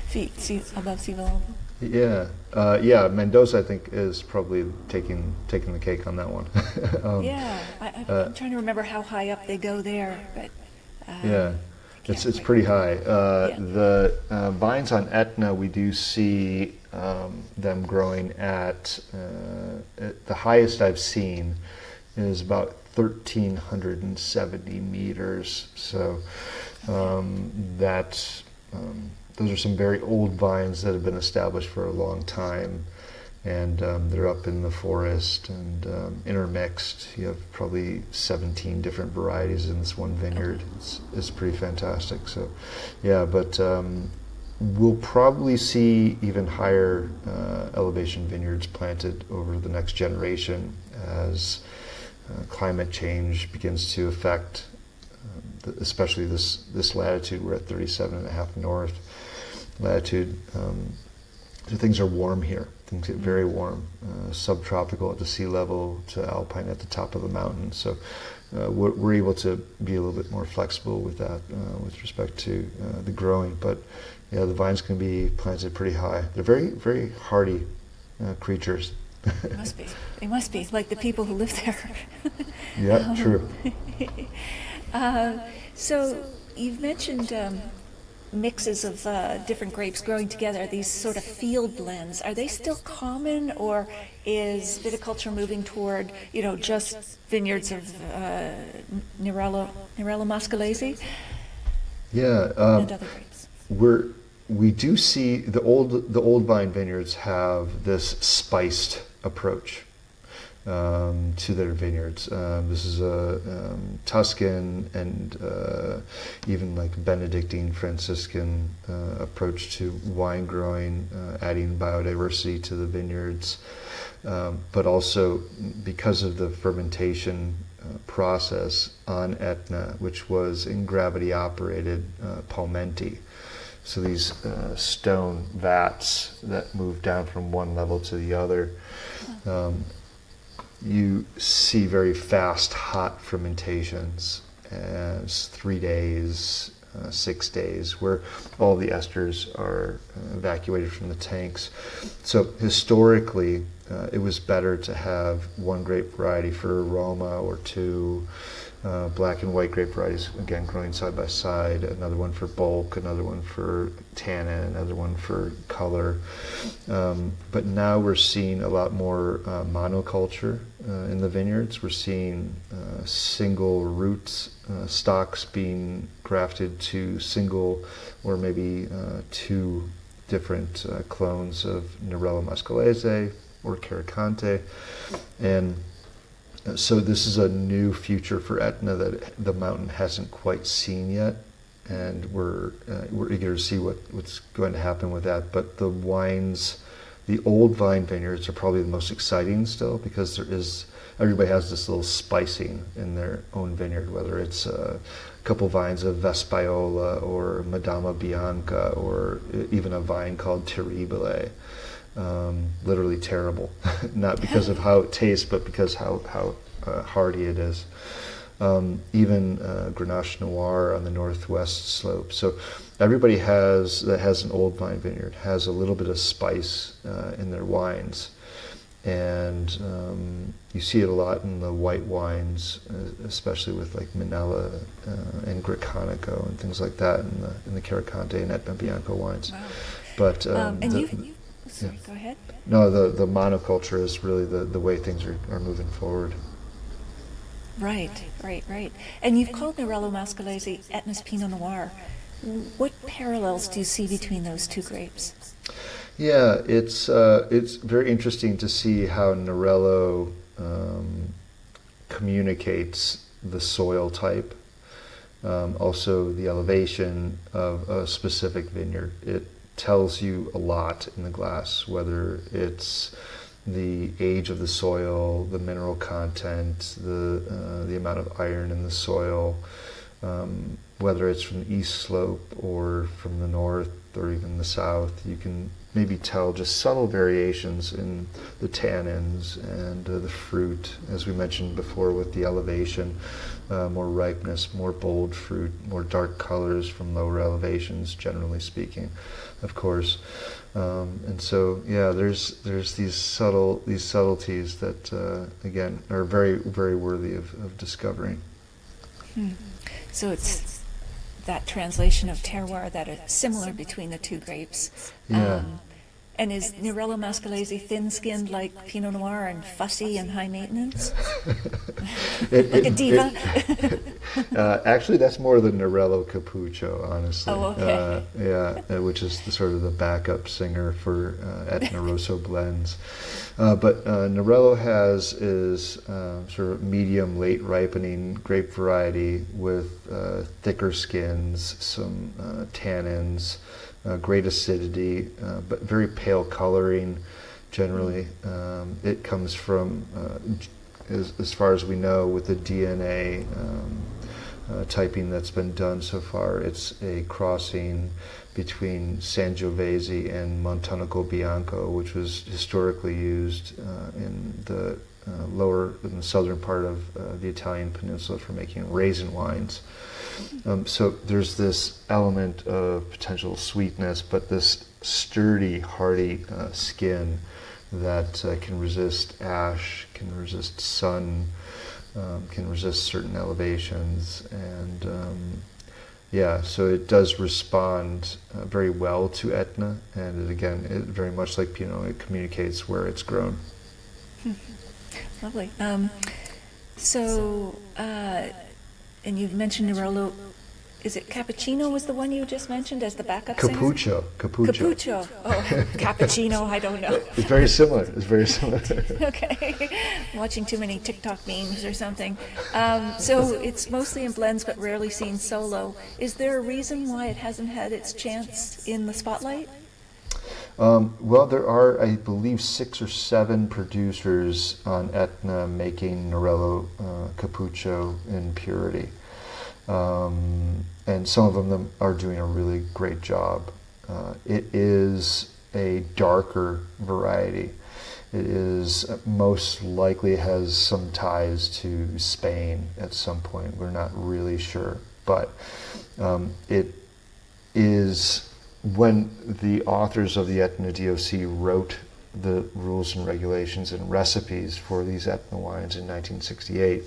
Speaker 1: feet above sea level?
Speaker 2: Yeah. Mendoza, I think, is probably taking the cake on that one.
Speaker 1: I'm trying to remember how high up they go there, but
Speaker 2: it's pretty high. The vines on Etna, we do see them growing at the highest I've seen is about 1,370 meters. So those are some very old vines that have been established for a long time, and they're up in the forest and intermixed. You have probably 17 different varieties in this one vineyard. It's pretty fantastic. So, yeah, but we'll probably see even higher elevation vineyards planted over the next generation as climate change begins to affect, especially this latitude. We're at 37.5 north latitude. So things are warm here. Things get very warm, subtropical at the sea level to alpine at the top of the mountain. So we're able to be a little bit more flexible with that, with respect to the growing. But yeah, the vines can be planted pretty high. They're very, very hardy creatures.
Speaker 1: They must be. They must be, like the people who live there.
Speaker 2: Yeah, true.
Speaker 1: So you've mentioned mixes of different grapes growing together, these sort of field blends. Are they still common, or is viticulture moving toward, just vineyards of Nerello Mascalese?
Speaker 2: Yeah,
Speaker 1: and other grapes?
Speaker 2: We do see the old vine vineyards have this spiced approach to their vineyards. This is a Tuscan and even like Benedictine Franciscan approach to wine growing, adding biodiversity to the vineyards, but also because of the fermentation process on Etna, which was in gravity operated palmenti. So these stone vats that move down from one level to the other. You see very fast, hot fermentations as 3 days, 6 days, where all the esters are evacuated from the tanks. So historically, it was better to have one grape variety for aroma or two, black and white grape varieties, again, growing side by side, another one for bulk, another one for tannin, another one for color. But now we're seeing a lot more monoculture in the vineyards. We're seeing single roots, stocks being grafted to single or maybe two different clones of Nerello Mascalese, or Caricante. And so this is a new future for Etna that the mountain hasn't quite seen yet, and we're eager to see what's going to happen with that. But the wines, the old vine vineyards, are probably the most exciting still, because everybody has this little spicing in their own vineyard, whether it's a couple vines of Vespaiola or Madama Bianca, or even a vine called Terribile. Literally terrible, not because of how it tastes, but because how hardy it is. Even Grenache Noir on the northwest slope. So everybody that has an old vine vineyard has a little bit of spice in their wines, and you see it a lot in the white wines, especially with like Minella and Grecanico and things like that, in the Caricante and Etna Bianco wines.
Speaker 1: Wow.
Speaker 2: But
Speaker 1: sorry, go ahead.
Speaker 2: No, the monoculture is really the way things are moving forward.
Speaker 1: Right. And you've called Nerello Mascalese Etna's Pinot Noir. What parallels do you see between those two grapes?
Speaker 2: Yeah, it's very interesting to see how Nerello communicates the soil type, also the elevation of a specific vineyard. It tells you a lot in the glass, whether it's the age of the soil, the mineral content, the amount of iron in the soil, whether it's from the east slope or from the north or even the south. You can maybe tell just subtle variations in the tannins and the fruit, as we mentioned before with the elevation, more ripeness, more bold fruit, more dark colors from lower elevations, generally speaking, of course. And so, yeah, there's these subtleties that, again, are very, very worthy of discovering.
Speaker 1: So it's that translation of terroir that is similar between the two grapes.
Speaker 2: Yeah.
Speaker 1: And is Nerello Mascalese thin-skinned like Pinot Noir and fussy and high maintenance? Like a diva?
Speaker 2: Actually, that's more the Nerello Capuccio, honestly.
Speaker 1: Oh, okay.
Speaker 2: Which is sort of the backup singer for Etna Rosso blends. But Nerello is sort of medium, late ripening grape variety with thicker skins, some tannins, great acidity, but very pale coloring generally. It comes from, as far as we know, with the DNA typing that's been done so far, it's a crossing between Sangiovese and Montonico Bianco, which was historically used in the southern part of the Italian peninsula for making raisin wines. So there's this element of potential sweetness, but this sturdy, hardy skin that can resist ash, can resist sun, can resist certain elevations, and so it does respond very well to Etna, and it very much like Pinot, it communicates where it's grown.
Speaker 1: Lovely. And you've mentioned Nerello. Is it Cappuccino was the one you just mentioned as the backup singer?
Speaker 2: Capuccio.
Speaker 1: Oh, Cappuccino, I don't know.
Speaker 2: It's very similar.
Speaker 1: Okay. Watching too many TikTok memes or something. So it's mostly in blends but rarely seen solo. Is there a reason why it hasn't had its chance in the spotlight?
Speaker 2: Well, there are, I believe, 6 or 7 producers on Etna making Nerello Capuccio in purity. And some of them are doing a really great job. It is a darker variety. It is most likely has some ties to Spain at some point. We're not really sure. But it is, when the authors of the Etna DOC wrote the rules and regulations and recipes for these Etna wines in 1968,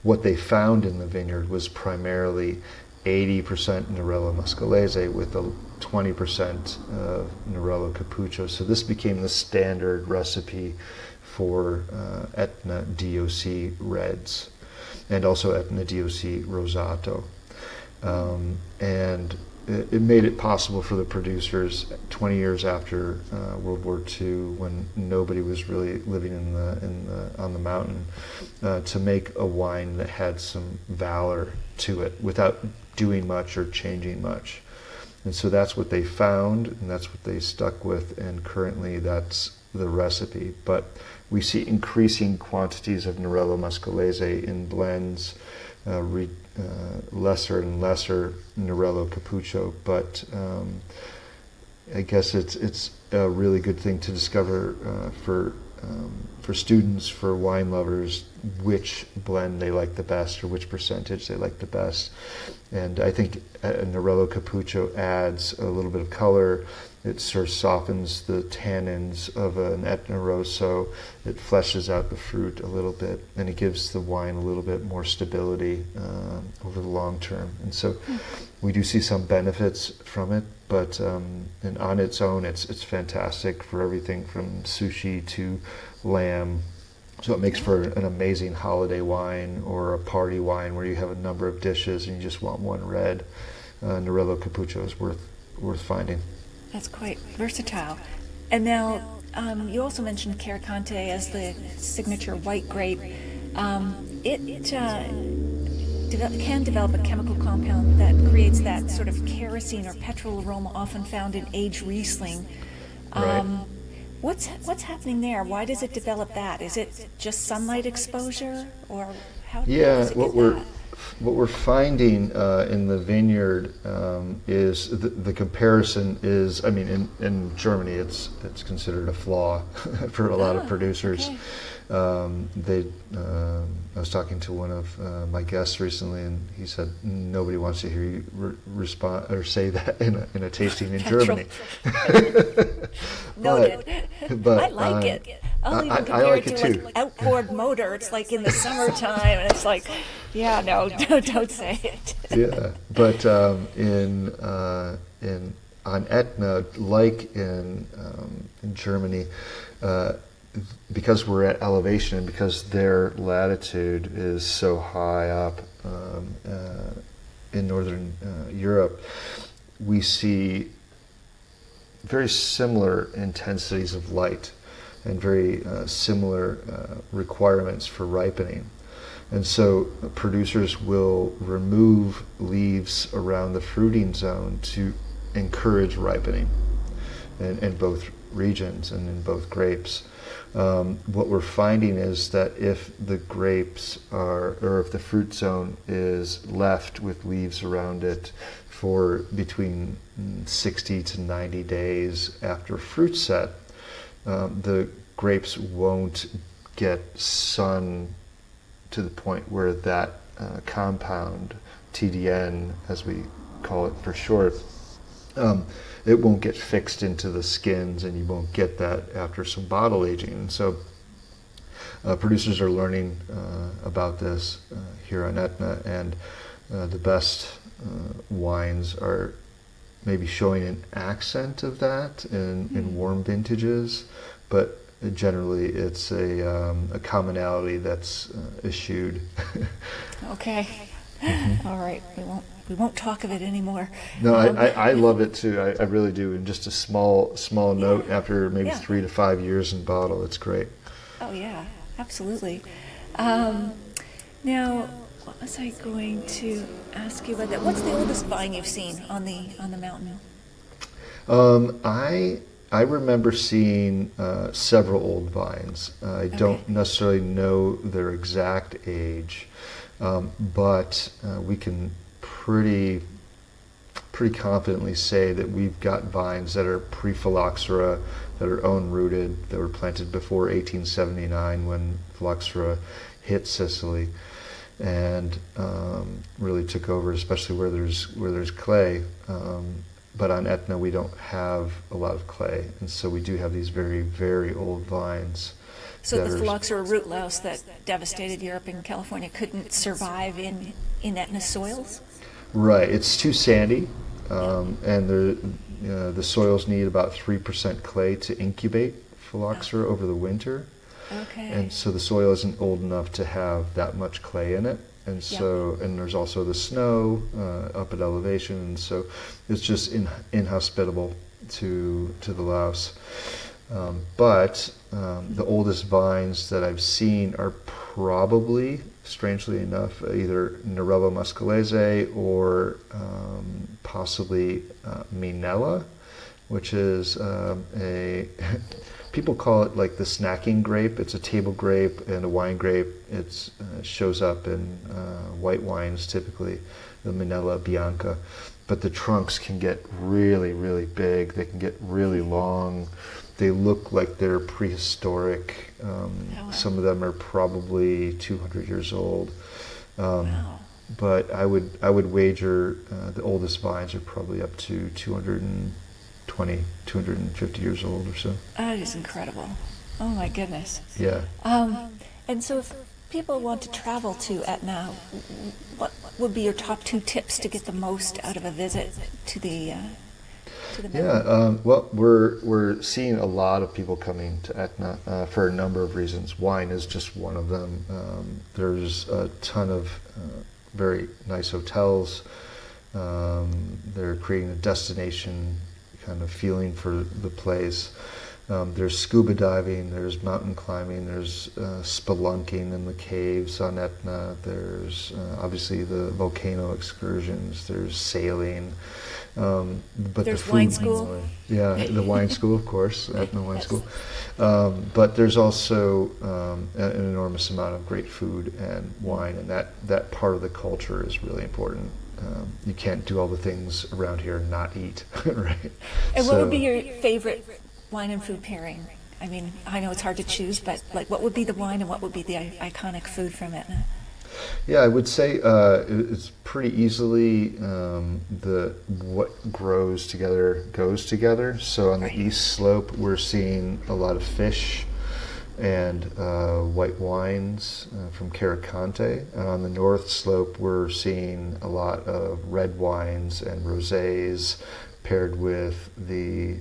Speaker 2: what they found in the vineyard was primarily 80% Nerello Mascalese with a 20% of Nerello Capuccio. So this became the standard recipe for Etna DOC Reds and also Etna DOC Rosato. And it made it possible for the producers 20 years after World War II, when nobody was really living on the mountain, to make a wine that had some valor to it without doing much or changing much. And so that's what they found, and that's what they stuck with, and currently that's the recipe. But we see increasing quantities of Nerello Muscolese in blends, lesser and lesser Nerello Capuccio, but I guess it's a really good thing to discover for students, for wine lovers, which blend they like the best or which percentage they like the best. And I think a Nerello Capuccio adds a little bit of color. It sort of softens the tannins of an Etna Rosso. It fleshes out the fruit a little bit, and it gives the wine a little bit more stability over the long term. And so we do see some benefits from it, but and on its own, it's fantastic for everything from sushi to lamb. So it makes for an amazing holiday wine or a party wine where you have a number of dishes and you just want one red. Nerello Capuccio is worth finding.
Speaker 1: That's quite versatile. And now, you also mentioned Caricante as the signature white grape. It can develop a chemical compound that creates that sort of kerosene or petrol aroma often found in aged Riesling.
Speaker 2: Right.
Speaker 1: What's happening there? Why does it develop that? Is it just sunlight exposure, or how?
Speaker 2: Yeah,
Speaker 1: does it
Speaker 2: what we're finding in the vineyard is the comparison is, I mean, in Germany it's considered a flaw for a lot of producers.
Speaker 1: Okay.
Speaker 2: I was talking to one of my guests recently, and he said nobody wants to hear you respond or say that in a tasting in Germany.
Speaker 1: Noted.
Speaker 2: But
Speaker 1: I like it. I'll even
Speaker 2: I
Speaker 1: compare
Speaker 2: like
Speaker 1: it
Speaker 2: it
Speaker 1: to
Speaker 2: too.
Speaker 1: an outboard motor. It's like in the summertime, and it's like, yeah, no, don't say it.
Speaker 2: Yeah, but on Etna, like in Germany, because we're at elevation and because their latitude is so high up in northern Europe, we see very similar intensities of light and very similar requirements for ripening. And so producers will remove leaves around the fruiting zone to encourage ripening in both regions and in both grapes. What we're finding is that if the grapes or if the fruit zone is left with leaves around it for between 60 to 90 days after fruit set, the grapes won't get sun to the point where that compound, TDN as we call it for short, it won't get fixed into the skins, and you won't get that after some bottle aging. And so producers are learning about this here on Etna, and the best wines are maybe showing an accent of that in warm vintages, but generally it's a commonality that's eschewed.
Speaker 1: Okay. All right. We won't talk of it anymore.
Speaker 2: No, I love it too. I really do. And just a small note after maybe 3 to 5 years in bottle, it's great.
Speaker 1: Oh yeah, absolutely. Now, what was I going to ask you about that? What's the oldest vine you've seen on the mountain?
Speaker 2: I remember seeing several old vines. I don't necessarily know their exact age, but we can pretty confidently say that we've got vines that are pre-phylloxera, that are own-rooted, that were planted before 1879 when phylloxera hit Sicily and really took over, especially where there's clay. But on Etna we don't have a lot of clay, and so we do have these very, very old vines.
Speaker 1: So the phylloxera root louse that devastated Europe and California couldn't survive in Etna soils?
Speaker 2: Right, it's too sandy, and the soils need about 3% clay to incubate phylloxera over the winter.
Speaker 1: Okay.
Speaker 2: And so the soil isn't old enough to have that much clay in it, and so and there's also the snow up at elevation, and so it's just inhospitable to the Laos. But the oldest vines that I've seen are probably, strangely enough, either Nerello muscalese or possibly Minella, which is people call it like the snacking grape. It's a table grape and a wine grape. It shows up in white wines typically, the Minella Bianca. But the trunks can get really, really big. They can get really long. They look like they're prehistoric. Some of them are probably 200 years old. But I would wager the oldest vines are probably up to 220, 250 years old or so.
Speaker 1: That is incredible. Oh my goodness.
Speaker 2: Yeah.
Speaker 1: And so if people want to travel to Etna, what would be your top 2 tips to get the most out of a visit to the mountain?
Speaker 2: Yeah, well, we're seeing a lot of people coming to Etna for a number of reasons. Wine is just one of them. There's a ton of very nice hotels. They're creating a destination kind of feeling for the place. There's scuba diving, there's mountain climbing, there's spelunking in the caves on Etna, there's obviously the volcano excursions, there's sailing. But
Speaker 1: there's
Speaker 2: the
Speaker 1: wine school.
Speaker 2: Yeah, the wine school, of course, Etna Wine School. But there's also an enormous amount of great food and wine, and that part of the culture is really important. You can't do all the things around here and not eat, right?
Speaker 1: And what would be your favorite wine and food pairing? I mean, I know it's hard to choose, but like, what would be the wine and what would be the iconic food from Etna?
Speaker 2: Yeah, I would say it's pretty easily what grows together goes together. So on the east slope, we're seeing a lot of fish and white wines from Caricante. And on the north slope, we're seeing a lot of red wines and rosés paired with the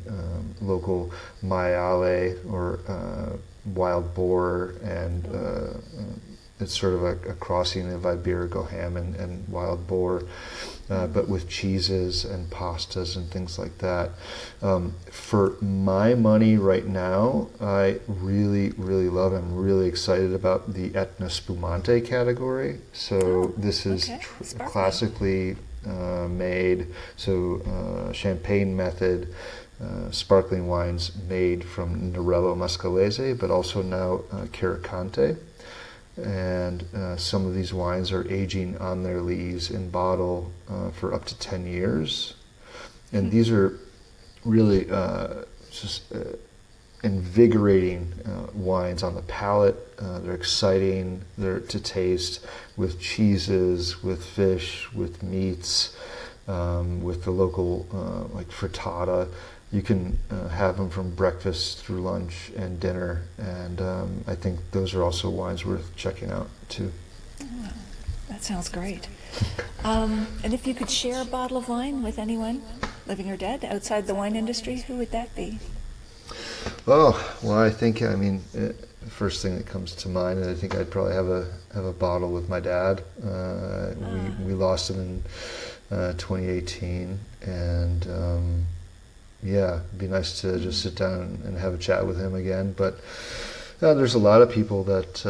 Speaker 2: local maiale or wild boar, and it's sort of a crossing of Iberico ham and wild boar, but with cheeses and pastas and things like that. For my money right now, I really, really love, I'm really excited about the Etna Spumante category. So this is classically made, so champagne method, sparkling wines made from Nerello muscalese, but also now Caricante. And some of these wines are aging on their lees in bottle for up to 10 years. And these are really just invigorating wines on the palate. They're exciting, they're to taste, with cheeses, with fish, with meats, with the local like frittata. You can have them from breakfast through lunch and dinner, and I think those are also wines worth checking out too.
Speaker 1: Oh, that sounds great. And if you could share a bottle of wine with anyone, living or dead, outside the wine industry, who would that be?
Speaker 2: Oh, well, I think, I mean, the first thing that comes to mind, I think I'd probably have a bottle with my dad. We lost him in 2018, and yeah, it'd be nice to just sit down and have a chat with him again. But there's a lot of people that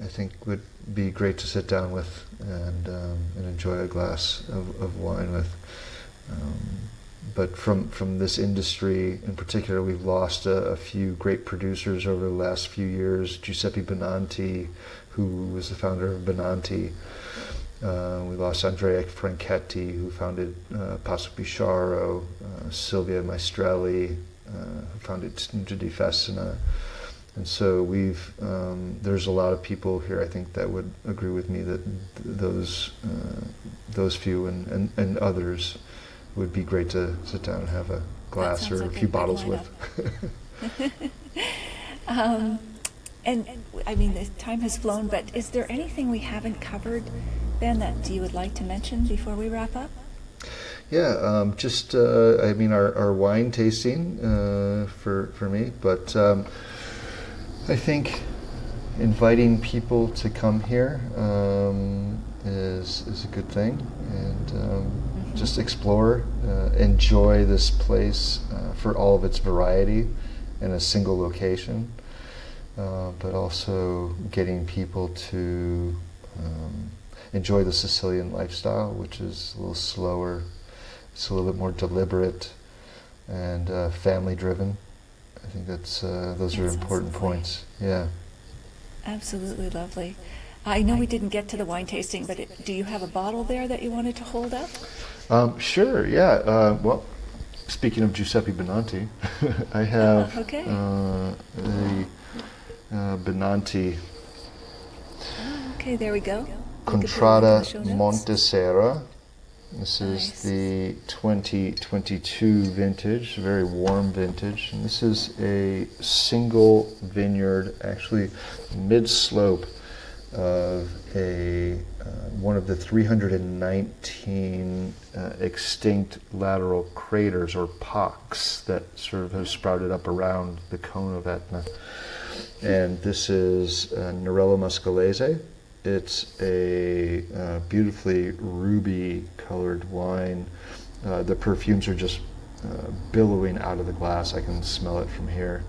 Speaker 2: I think would be great to sit down with and enjoy a glass of wine with. But from this industry in particular, we've lost a few great producers over the last few years. Giuseppe Benanti, who was the founder of Benanti. We lost Andrea Franchetti, who founded Passo Bicharo, Silvia Maestrelli, who founded Tinto di Fessina. And so there's a lot of people here, I think, that would agree with me that those few and others would be great to sit down and have a glass or a few bottles with.
Speaker 1: And I mean, the time has flown, but is there anything we haven't covered, Ben, that you would like to mention before we wrap up?
Speaker 2: Yeah, just I mean, our wine tasting for me, but I think inviting people to come here is a good thing, and just explore, enjoy this place for all of its variety in a single location, but also getting people to enjoy the Sicilian lifestyle, which is a little slower, it's a little bit more deliberate and family-driven. I think those are important points. Yeah.
Speaker 1: Absolutely lovely. I know we didn't get to the wine tasting, but do you have a bottle there that you wanted to hold up?
Speaker 2: Sure, yeah. Well, speaking of Giuseppe Benanti, I have the Benanti
Speaker 1: okay, there we go.
Speaker 2: Contrada Montesera. This is the 2022 vintage, very warm vintage. And this is a single vineyard, actually mid-slope of one of the 319 extinct lateral craters, or pocks, that sort of have sprouted up around the cone of Etna. And this is Nerello Muscolese. It's a beautifully ruby-colored wine. The perfumes are just billowing out of the glass. I can smell it from here.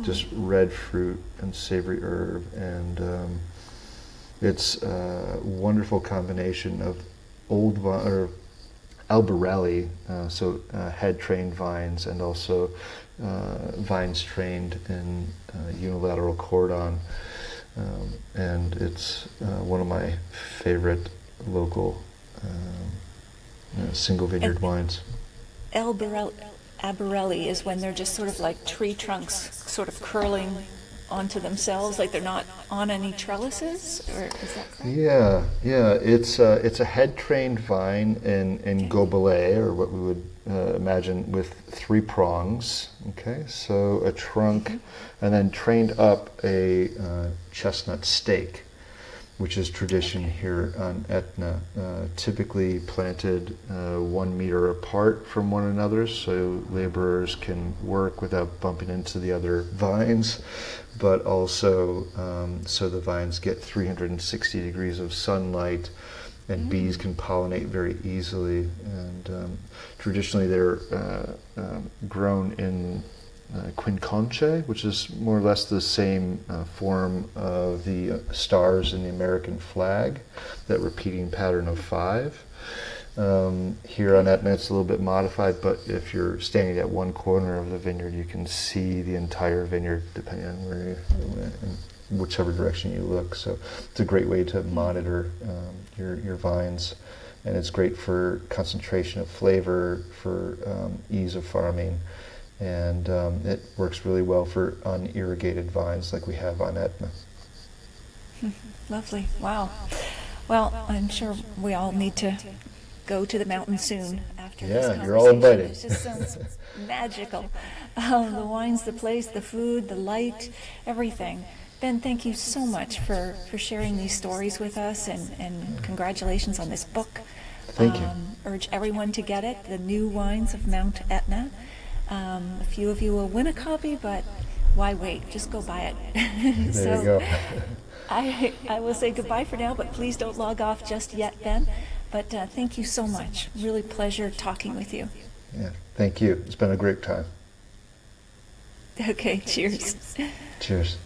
Speaker 2: Just red fruit and savory herb, and it's a wonderful combination of old Albarelli, so head-trained vines, and also vines trained in unilateral cordon. And it's one of my favorite local single vineyard wines.
Speaker 1: Albarelli is when they're just sort of like tree trunks sort of curling onto themselves, like they're not on any trellises, or is that correct?
Speaker 2: Yeah. It's a head-trained vine in gobelet, or what we would imagine with 3 prongs. Okay, so a trunk, and then trained up a chestnut stake, which is tradition here on Etna. Typically planted 1 meter apart from one another, so laborers can work without bumping into the other vines, but also so the vines get 360 degrees of sunlight, and bees can pollinate very easily. And traditionally they're grown in quinconce, which is more or less the same form of the stars in the American flag, that repeating pattern of 5. Here on Etna it's a little bit modified, but if you're standing at one corner of the vineyard, you can see the entire vineyard depending on whichever direction you look. So it's a great way to monitor your vines, and it's great for concentration of flavor, for ease of farming, and it works really well for unirrigated vines like we have on Etna.
Speaker 1: Lovely. Wow. Well, I'm sure we all need to go to the mountain soon after this conversation.
Speaker 2: You're all invited.
Speaker 1: It just sounds magical. The wines, the place, the food, the light, everything. Ben, thank you so much for sharing these stories with us, and congratulations on this book.
Speaker 2: Thank you.
Speaker 1: Urge everyone to get it, The New Wines of Mount Etna. A few of you will win a copy, but why wait? Just go buy it.
Speaker 2: There you go.
Speaker 1: I will say goodbye for now, but please don't log off just yet, Ben. But thank you so much. Really pleasure talking with you.
Speaker 2: Yeah, thank you. It's been a great time.
Speaker 1: Okay, cheers.
Speaker 2: Cheers.